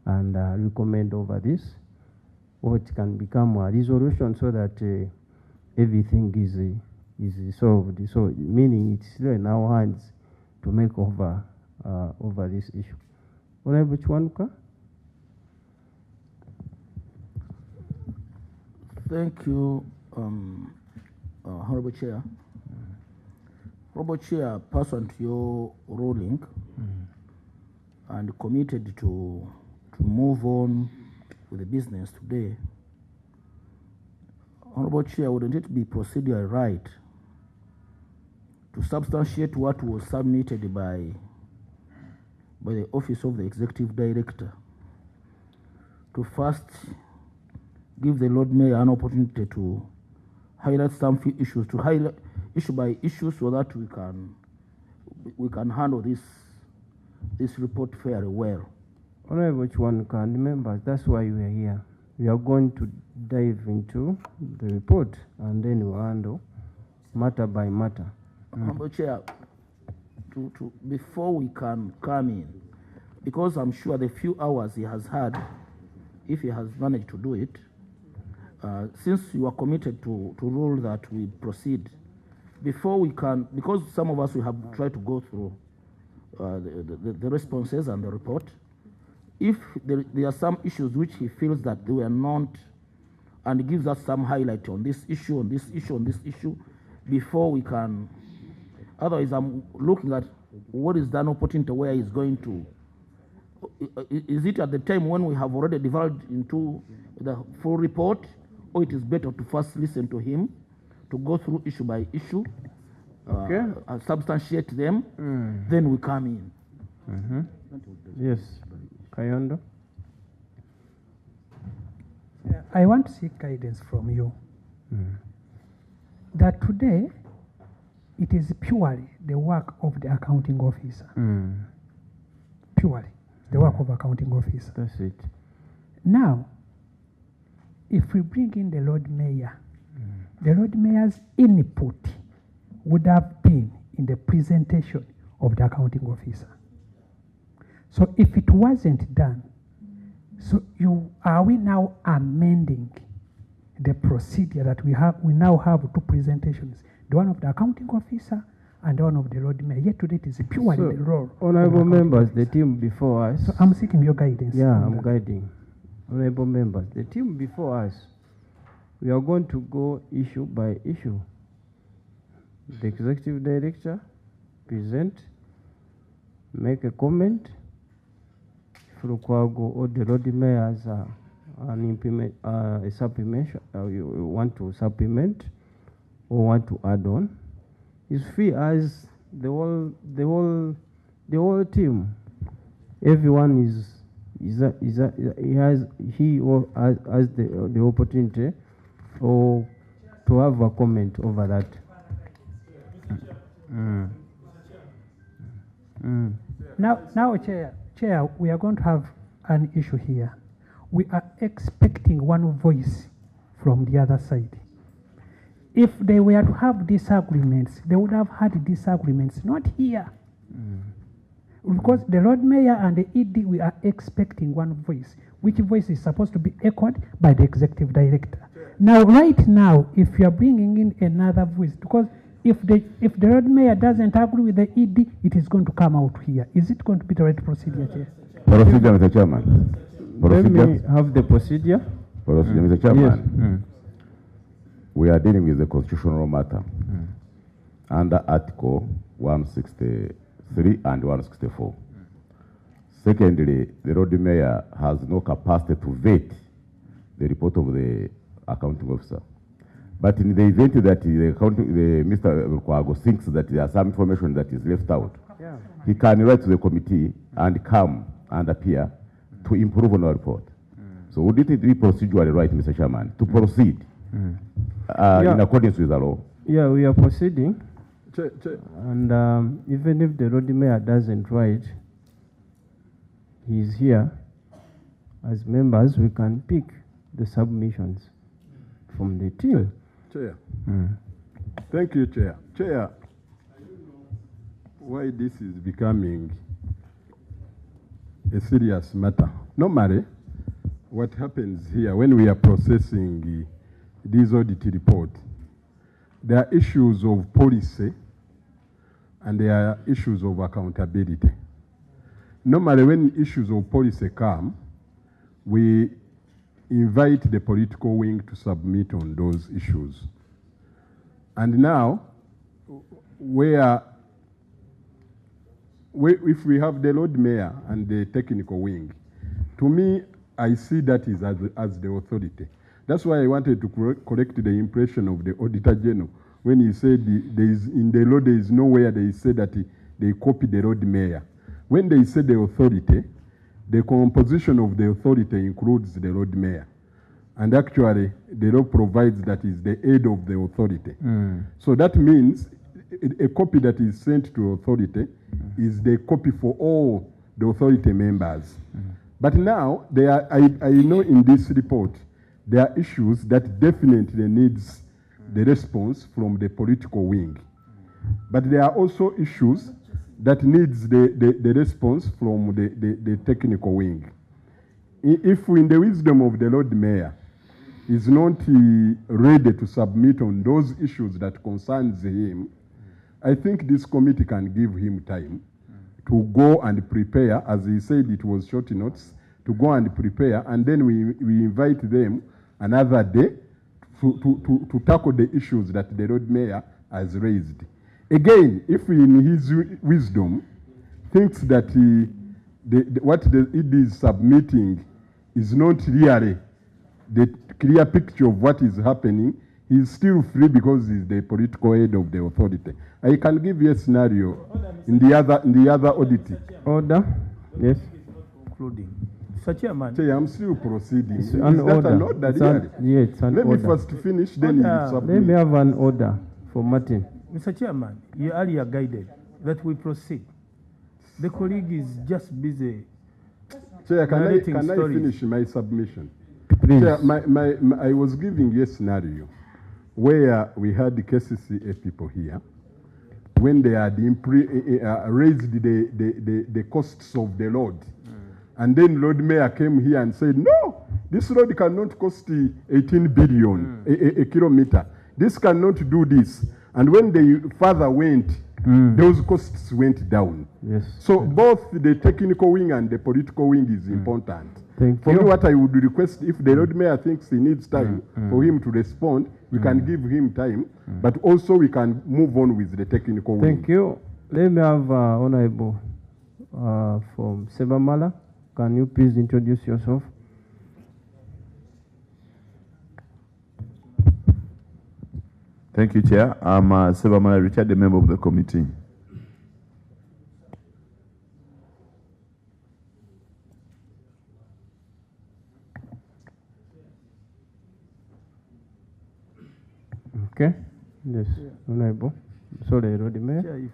and recommend over this, or it can become a resolution so that everything is solved. So meaning it's still in our hands to make over this issue. Honorable Chwanuka. Thank you, Honorable Chair. Honorable Chair, pursuant to your ruling and committed to move on with the business today, Honorable Chair, wouldn't it be procedurally right to substantiate what was submitted by the Office of the Executive Director to first give the Lord Mayor an opportunity to highlight some few issues, to highlight issue by issue, so that we can handle this report fairly well. Honorable Chwanuka and members, that's why we are here. We are going to dive into the report and then we'll handle matter by matter. Honorable Chair, before we can come in, because I'm sure the few hours he has had, if he has managed to do it, since you are committed to rule that we proceed, before we can, because some of us we have tried to go through the responses and the report, if there are some issues which he feels that they were not, and gives us some highlight on this issue, on this issue, on this issue, before we can. Otherwise, I'm looking at what is that opportunity where he's going to. Is it at the time when we have already divulged into the full report, or it is better to first listen to him, to go through issue by issue, substantiate them, then we come in? Yes, Kayondo. I want to seek guidance from you that today it is purely the work of the accounting officer. Purely the work of accounting officer. That's it. Now, if we bring in the Lord Mayor, the Lord Mayor's input would have been in the presentation of the accounting officer. So if it wasn't done, so are we now amending the procedure that we now have two presentations, the one of the accounting officer and the one of the Lord Mayor? Yet today it is purely the role. Honorable members, the team before us. So I'm seeking your guidance. Yeah, I'm guiding. Honorable members, the team before us, we are going to go issue by issue. The executive director present, make a comment. Or the Lord Mayor has a supplementation, you want to supplement or want to add on. It's free as the whole team. Everyone has the opportunity or to have a comment over that. Now, Chair, we are going to have an issue here. We are expecting one voice from the other side. If they were to have disagreements, they would have had disagreements, not here. Because the Lord Mayor and the ED, we are expecting one voice, which voice is supposed to be echoed by the Executive Director. Now, right now, if you are bringing in another voice, because if the Lord Mayor doesn't agree with the ED, it is going to come out here. Is it going to be the right procedure, Chair? Procedure, Mr. Chairman. Let me have the procedure. Procedure, Mr. Chairman. Yes. We are dealing with a constitutional matter under Article 163 and 164. Secondly, the Lord Mayor has no capacity to vet the report of the accounting officer. But in the event that Mr. Kwago thinks that there is some information that is left out, he can write to the committee and come and appear to improve on our report. So would it be procedurally right, Mr. Chairman, to proceed in accordance with the law? Yeah, we are proceeding. And even if the Lord Mayor doesn't write, he's here. As members, we can pick the submissions from the team. Chair. Thank you, Chair. Chair, why this is becoming a serious matter. Normally, what happens here when we are processing these audit reports, there are issues of policy and there are issues of accountability. Normally, when issues of policy come, we invite the political wing to submit on those issues. And now, if we have the Lord Mayor and the technical wing, to me, I see that is as the authority. That's why I wanted to correct the impression of the Auditor General when he said in the law there is nowhere they say that they copy the Lord Mayor. When they say the authority, the composition of the authority includes the Lord Mayor. And actually, the law provides that is the head of the authority. So that means a copy that is sent to authority is the copy for all the authority members. But now, I know in this report, there are issues that definitely needs the response from the political wing. But there are also issues that needs the response from the technical wing. If in the wisdom of the Lord Mayor is not ready to submit on those issues that concerns him, I think this committee can give him time to go and prepare, as he said it was short notes, to go and prepare, and then we invite them another day to tackle the issues that the Lord Mayor has raised. Again, if in his wisdom thinks that what it is submitting is not really the clear picture of what is happening, he is still free because he is the political head of the authority. I can give you a scenario in the other audit. Order. Yes. Concluding. Mr. Chairman. I'm still proceeding. It's an order. An order? It's an Let order. me first finish, then you submit. Let me have an order for Martin. Mr. Chairman, you earlier guided that we proceed. The colleague is just busy. Chair, can I finish my submission? Please. Chair, I was giving a scenario where we had the KCCA people here when they had raised the costs of the road. And then Lord Mayor came here and said, no, this road cannot cost 18 billion a kilometer. This cannot do this. And when the father went, those costs went down. Yes. So both the technical wing and the political wing is important. For me, what I would request, if the Lord Mayor thinks he needs time for him to respond, we can give him time, but also we can move on with the technical wing. Thank you. Let me have Honorable from Sebamala. Can you please introduce yourself? Thank you, Chair. I'm Sebamala Richard, a member of the committee. Okay. Yes, Honorable. Sorry, Lord Mayor.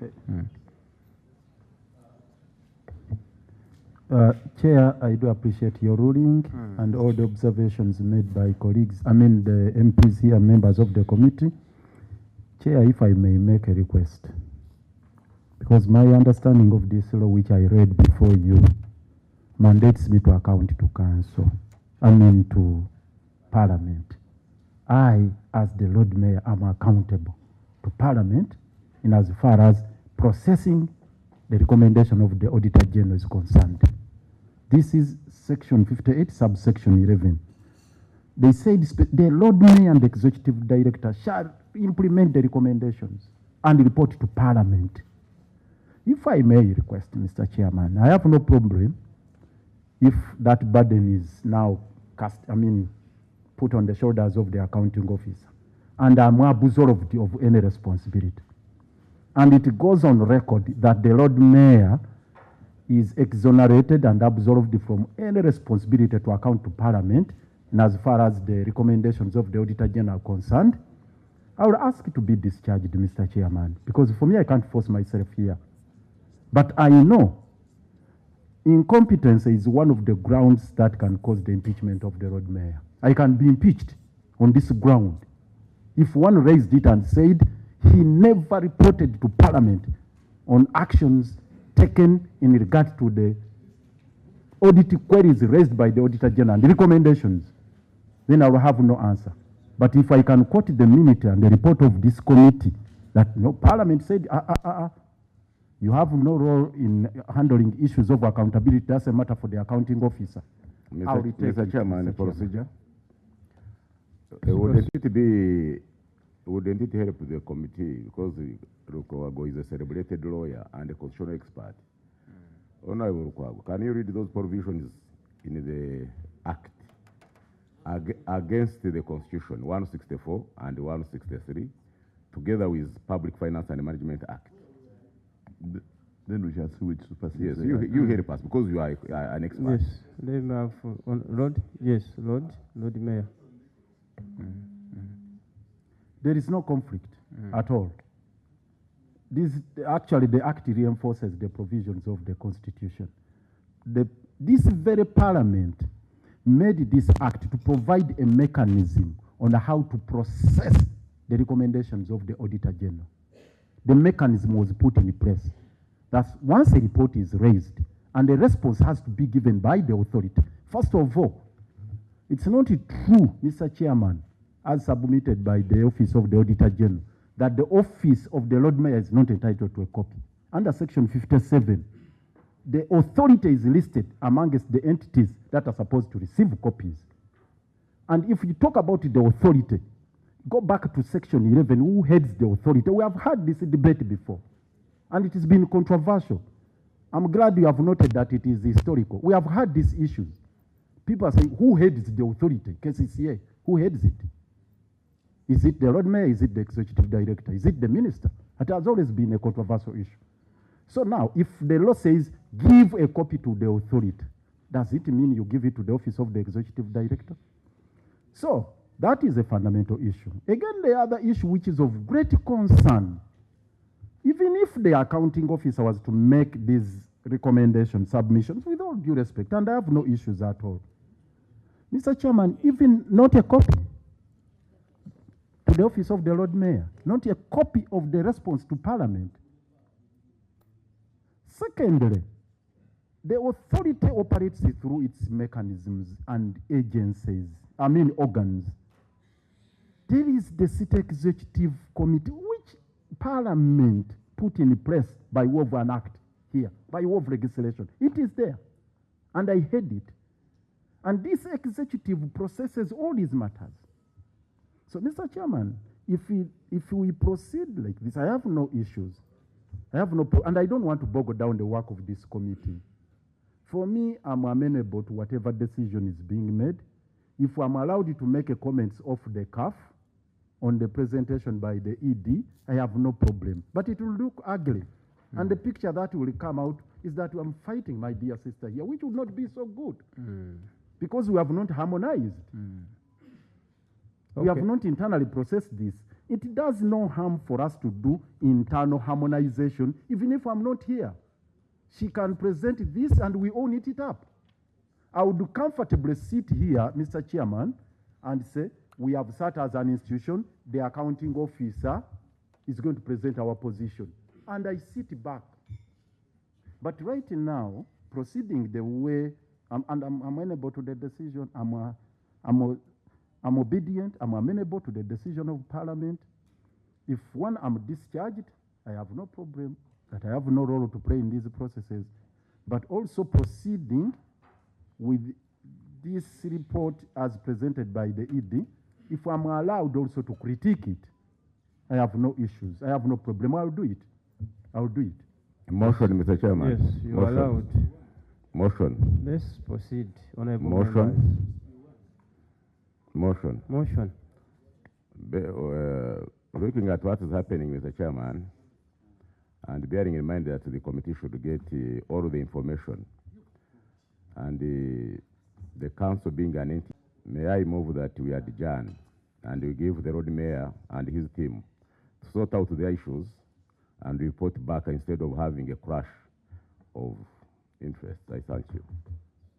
Chair, I do appreciate your ruling and all the observations made by colleagues, the MPs here, members of the committee. Chair, if I may make a request, because my understanding of this law, which I read before you, mandates me to account to council, to Parliament. I, as the Lord Mayor, am accountable to Parliament in as far as processing the recommendation of the Auditor General is concerned. This is section 58, subsection 11. They said the Lord Mayor and the Executive Director shall implement the recommendations and report to Parliament. If I may request, Mr. Chairman, I have no problem if that burden is now put on the shoulders of the accounting officer, and I'm absolved of any responsibility. And it goes on record that the Lord Mayor is exonerated and absolved from any responsibility to account to Parliament, and as far as the recommendations of the Auditor General are concerned, I would ask to be discharged, Mr. Chairman, because for me, I can't force myself here. But I know incompetence is one of the grounds that can cause the impeachment of the Lord Mayor. I can be impeached on this ground. If one raised it and said he never reported to Parliament on actions taken in regard to the audit queries raised by the Auditor General and the recommendations, then I will have no answer. But if I can quote the minute and the report of this committee that no Parliament said, you have no role in handling issues of accountability, that's a matter for the accounting officer. Mr. Chairman, the procedure. Wouldn't it help the committee, because Lukwago is a celebrated lawyer and a constitutional expert? Honorable Lukwago, can you read those provisions in the Act against the Constitution, 164 and 163, together with Public Finance and Management Act? Then we shall see which supersedes. Yes, you help us, because you are an expert. Yes, let me have, Lord, yes, Lord Mayor. There is no conflict at all. Actually, the Act reinforces the provisions of the Constitution. This very Parliament made this Act to provide a mechanism on how to process the recommendations of the Auditor General. The mechanism was put in place. That once a report is raised, and a response has to be given by the authority. First of all, it's not true, Mr. Chairman, as submitted by the Office of the Auditor General, that the Office of the Lord Mayor is not entitled to a copy. Under Section 57, the authority is listed amongst the entities that are supposed to receive copies. And if you talk about the authority, go back to Section 11, who heads the authority? We have had this debate before, and it has been controversial. I'm glad you have noted that it is historical. We have had these issues. People are saying, who heads the authority? KCCA, who heads it? Is it the Lord Mayor? Is it the Executive Director? Is it the Minister? It has always been a controversial issue. So now, if the law says, give a copy to the authority, does it mean you give it to the Office of the Executive Director? So, that is a fundamental issue. Again, the other issue which is of great concern, even if the accounting officer was to make these recommendation submissions, with all due respect, and I have no issues at all, Mr. Chairman, even not a copy to the Office of the Lord Mayor, not a copy of the response to Parliament. Secondly, the authority operates through its mechanisms and agencies, organs. There is the State Executive Committee, which Parliament put in place by way of an act here, by way of legislation. It is there, and I heard it. And this executive processes all these matters. So, Mr. Chairman, if we proceed like this, I have no issues. I have no and I don't want to bog down the work of this committee. For me, I'm amenable to whatever decision is being made. If I'm allowed to make a comments off the cuff on the presentation by the ED, I have no problem. But it will look ugly. And the picture that will come out is that I'm fighting my dear sister here, which would not be so good. Because we have not harmonized. We have not internally processed this. It does no harm for us to do internal harmonization, even if I'm not here. She can present this and we own it up. I would comfortably sit here, Mr. Chairman, and say, we have sat as an institution, the accounting officer is going to present our position. And I sit back. But right now, proceeding the way, I'm amenable to the decision, I'm obedient, I'm amenable to the decision of Parliament. If when I'm discharged, I have no problem, that I have no role to play in these processes. But also proceeding with this report as presented by the ED, if I'm allowed also to critique it, I have no issues. I have no problem. I'll do it. I'll do it. Motion, Mr. Chairman. Yes, you're allowed. Motion. Let's proceed. Honorable Motion. Motion. Motion. Looking at what is happening, Mr. Chairman, and bearing in mind that the committee should get all the information, and the council being an entity, may I move that we adjourn and we give the Lord Mayor and his team to sort out the issues and report back instead of having a crash of interest. I thank you.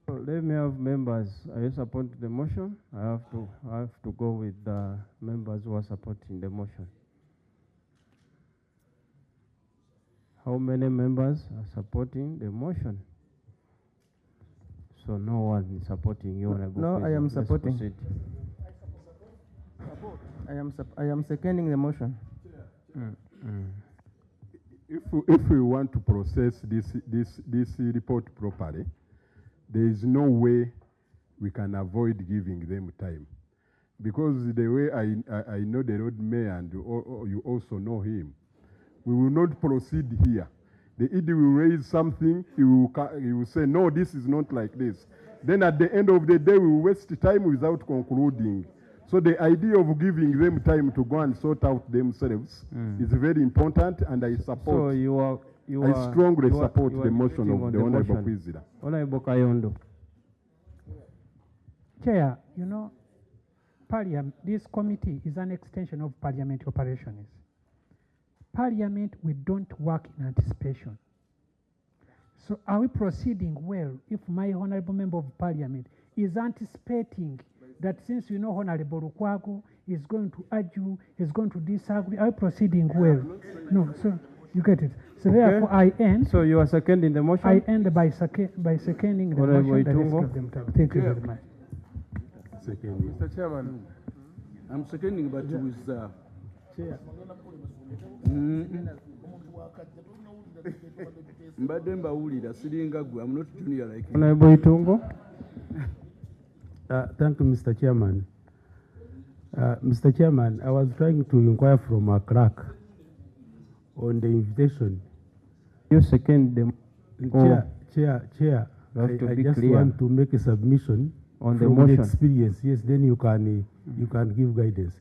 So let me have members. I support the motion. I have to go with the members who are supporting the motion. How many members are supporting the motion? So no one is supporting you, Honorable No, I am Let's supporting. proceed. I am seconding the motion. If we want to process this report properly, there is no way we can avoid giving them time. Because the way I know the road mayor and you also know him, we will not proceed here. The ED will raise something, he will say, no, this is not like this. Then at the end of the day, we will waste time without concluding. So the idea of giving them time to go and sort out themselves is very important, and I support. So I strongly support the motion of the Honorable Kwizera. Honorable Kayondo. Chair, you know, this committee is an extension of parliament operations. Parliament, we don't work in anticipation. So are we proceeding well if my honorable member of parliament is anticipating that since you know Honorable Lukwago is going to argue, is going to disagree, are we proceeding well? No, so you get it. So therefore I end. So you are seconding the motion? I end by seconding the motion. That is give them time. Thank you very much. Mr. Chairman, I'm seconding, but with Chair. I'm not junior like you. Honorable Itungo. Thank you, Mr. Chairman. Mr. Chairman, I was trying to inquire from a clerk on the invitation. You second the Chair. I just clear want to make a submission on the from motion. Experience. Yes, then you can give guidance.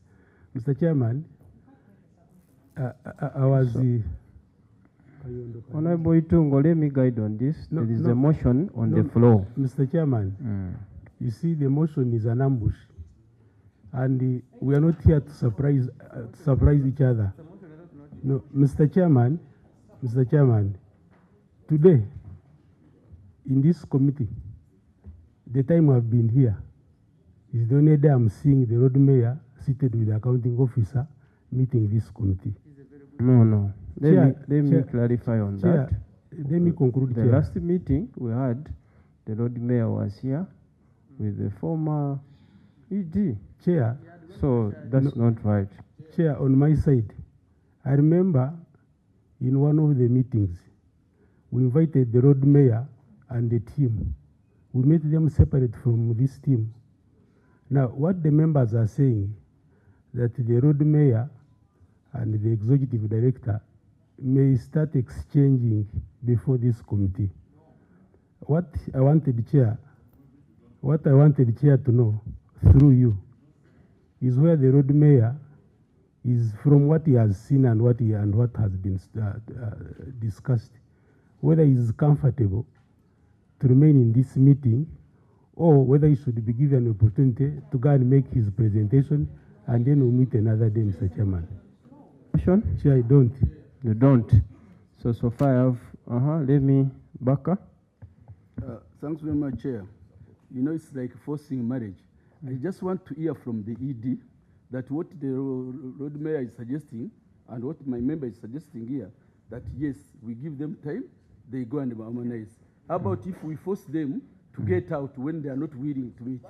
Mr. Chairman, I was. Honorable Itungo, let me guide on this. There is a motion on the floor. Mr. Chairman, you see, the motion is an ambush, and we are not here to surprise each other. No, Mr. Chairman, today in this committee, the time I've been here is the only day I'm seeing the road mayor seated with the accounting officer meeting this committee. No. Let me clarify on Chair, that. Let me conclude. The last meeting we had, the road mayor was here with the former ED. Chair. So that's not right. Chair, on my side, I remember in one of the meetings, we invited the road mayor and the team. We made them separate from this team. Now, what the members are saying, that the road mayor and the executive director may start exchanging before this committee. What I wanted Chair to know through you is where the road mayor is, from what he has seen and what has been discussed, whether he is comfortable to remain in this meeting or whether he should be given an opportunity to go and make his presentation, and then we'll meet another day, Mr. Chairman. Motion? Chair, I don't. You don't. So far I have, let me back up. Thanks very much, Chair. You know, it's like forcing marriage. I just want to hear from the ED that what the road mayor is suggesting and what my member is suggesting here, that yes, we give them time, they go and harmonize. How about if we force them to get out when they are not willing to meet?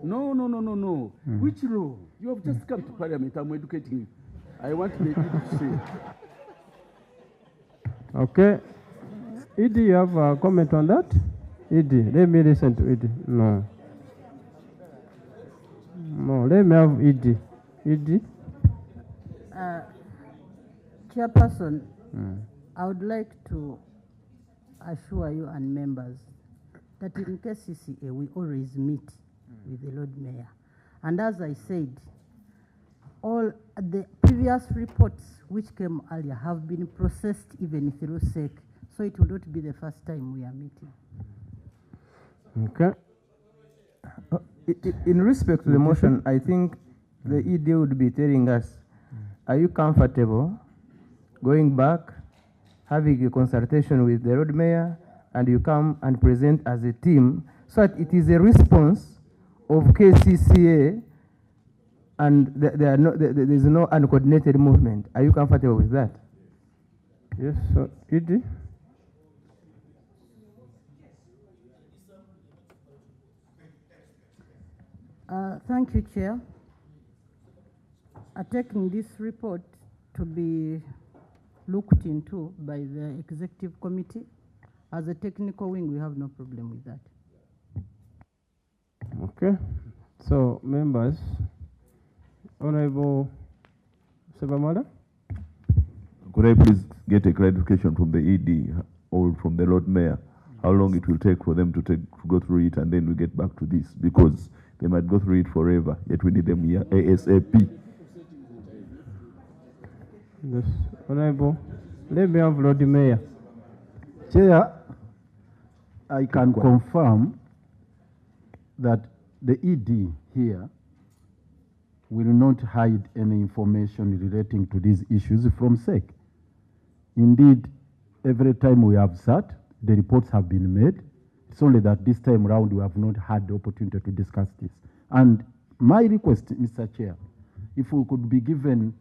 No. Which law? You have just come to Parliament. I'm educating you. I want the ED to say. Okay. ED, you have a comment on that? ED, let me listen to ED. No, let me have ED. ED? Chairperson, I would like to assure you and members that in KCCA we always meet with the Lord Mayor. And as I said, all the previous reports which came earlier have been processed even through SEC, so it will not be the first time we are meeting. Okay. In respect to the motion, I think the ED would be telling us, are you comfortable going back, having a consultation with the road mayor, and you come and present as a team, so that it is a response of KCCA and there is no uncoordinated movement. Are you comfortable with that? Yes, so ED? Thank you, Chair. are taking this report to be looked into by the executive committee. As a technical wing, we have no problem with that. Okay. So, members, Honorable Sebamala? Could I please get a clarification from the ED or from the Lord Mayor, how long it will take for them to go through it, and then we get back to this, because they might go through it forever, yet we need them here ASAP. Yes, Honorable. Let me have Lord Mayor. Chair, I can confirm that the ED here will not hide any information relating to these issues from SEC. Indeed, every time we have sat, the reports have been made. It's only that this time around we have not had the opportunity to discuss this. And my request, Mr. Chair, if we could be given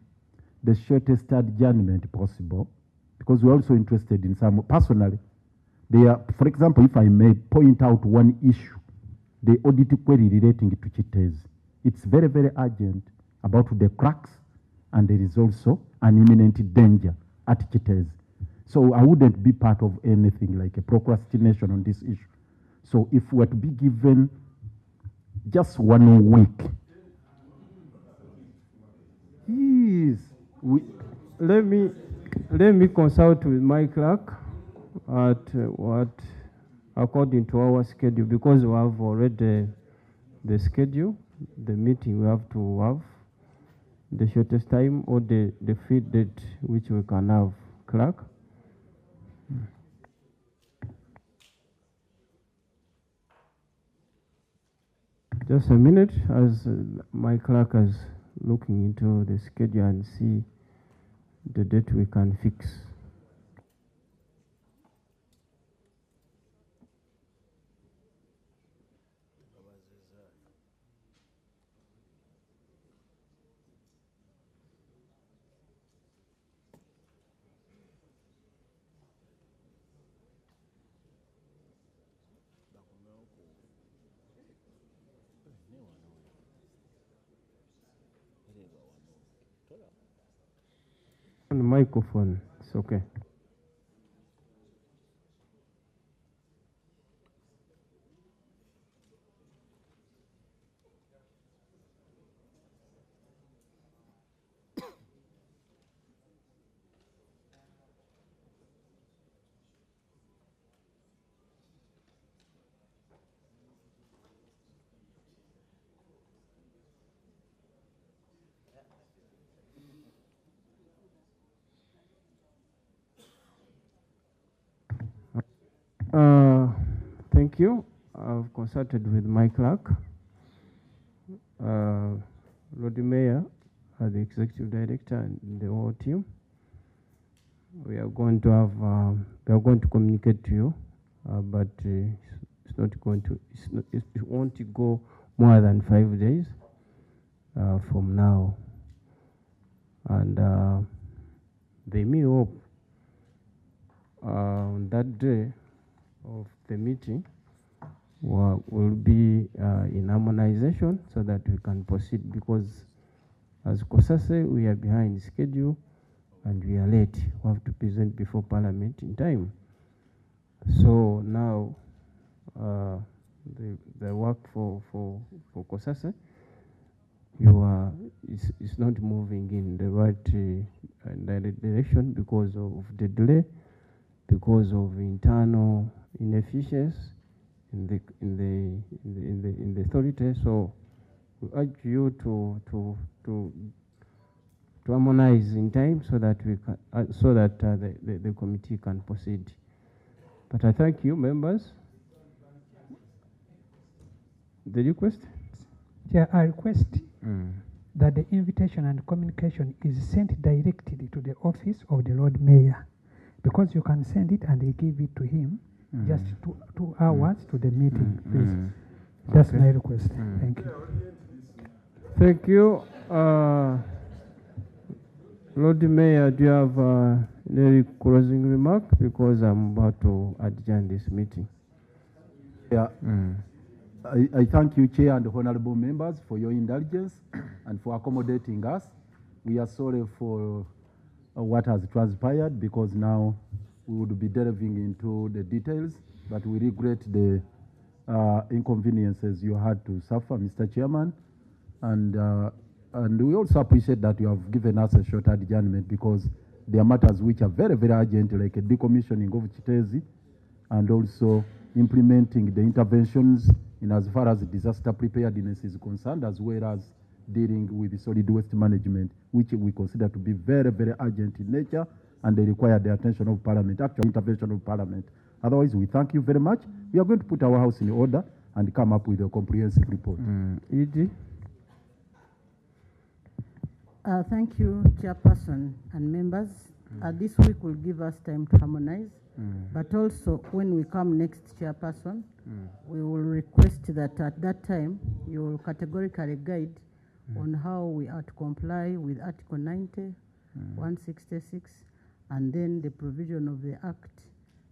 the shortest adjournment possible, because we're also interested in some, personally, they are, for example, if I may point out one issue, the audit query relating to CITES. It's very, very urgent about the cracks, and there is also an imminent danger at CITES. So I wouldn't be part of anything like a procrastination on this issue. So if we're to be given just 1 week, let me consult with my clerk at what according to our schedule, because we have already the schedule, the meeting we have to have, the shortest time or the fit date which we can have. Clerk? Just a minute, as my clerk is looking into the schedule and see the date we can fix. On the microphone, it's okay. Thank you. I've consulted with my clerk, Lord Mayor, the executive director, and the whole team. We are going to have, we are going to communicate to you, but it's not going to, it won't go more than 5 days from now, and they may hope on that day of the meeting will be in harmonization so that we can proceed, because as COSASE we are behind schedule and we are late. We have to present before Parliament in time. So now the work for COSASE is not moving in the right direction because of the delay, because of internal inefficiency in the authority. So we urge you to harmonize in time so that we can, the committee can proceed. But I thank you, members. The request? Yeah, I request that the invitation and communication is sent directly to the office of the Lord Mayor, because you can send it and they give it to him just two hours to the meeting, please. That's my request. Thank you. Thank you. Lord Mayor, do you have any closing remark? Because I'm about to adjourn this meeting. Yeah. I thank you, Chair, and honorable members for your indulgence and for accommodating us. we are sorry for what has transpired, because now we would be delving into the details, but we regret the inconveniences you had to suffer, Mr. Chairman. And we also appreciate that you have given us a short adjournment, because there are matters which are very, very urgent, like a decommissioning of Chitezi, and also implementing the interventions in as far as disaster preparedness is concerned, as well as dealing with the solid waste management, which we consider to be very, very urgent in nature, and they require the attention of Parliament, actual intervention of Parliament. Otherwise, we thank you very much. We are going to put our house in order and come up with a comprehensive report. Edie? Thank you, Chairperson and members. This week will give us time to harmonize, but also when we come next, Chairperson, we will request that at that time you will categorically guide on how we are to comply with Article 90, 166, and then the provision of the Act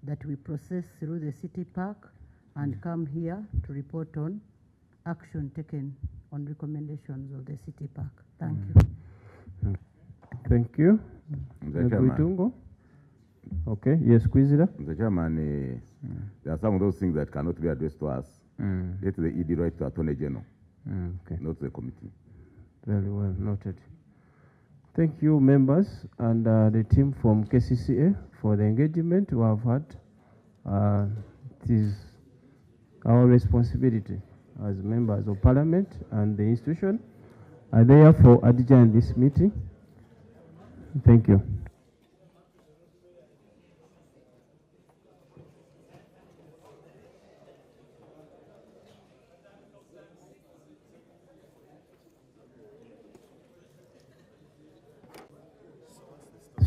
that we process through the City Park and come here to report on action taken on recommendations of the City Park. Thank you. Thank you. Mr. Chairman. Okay, yes, Kwizera. Mr. Chairman, there are some of those things that cannot be addressed to us. Let the ED write to Attorney General, not the committee. Very well noted. Thank you, members, and the team from KCCA for the engagement we have had. It is our responsibility as members of Parliament and the institution. I therefore adjourn this meeting. Thank you.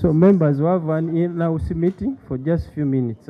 So members, we have an in-house meeting for just a few minutes.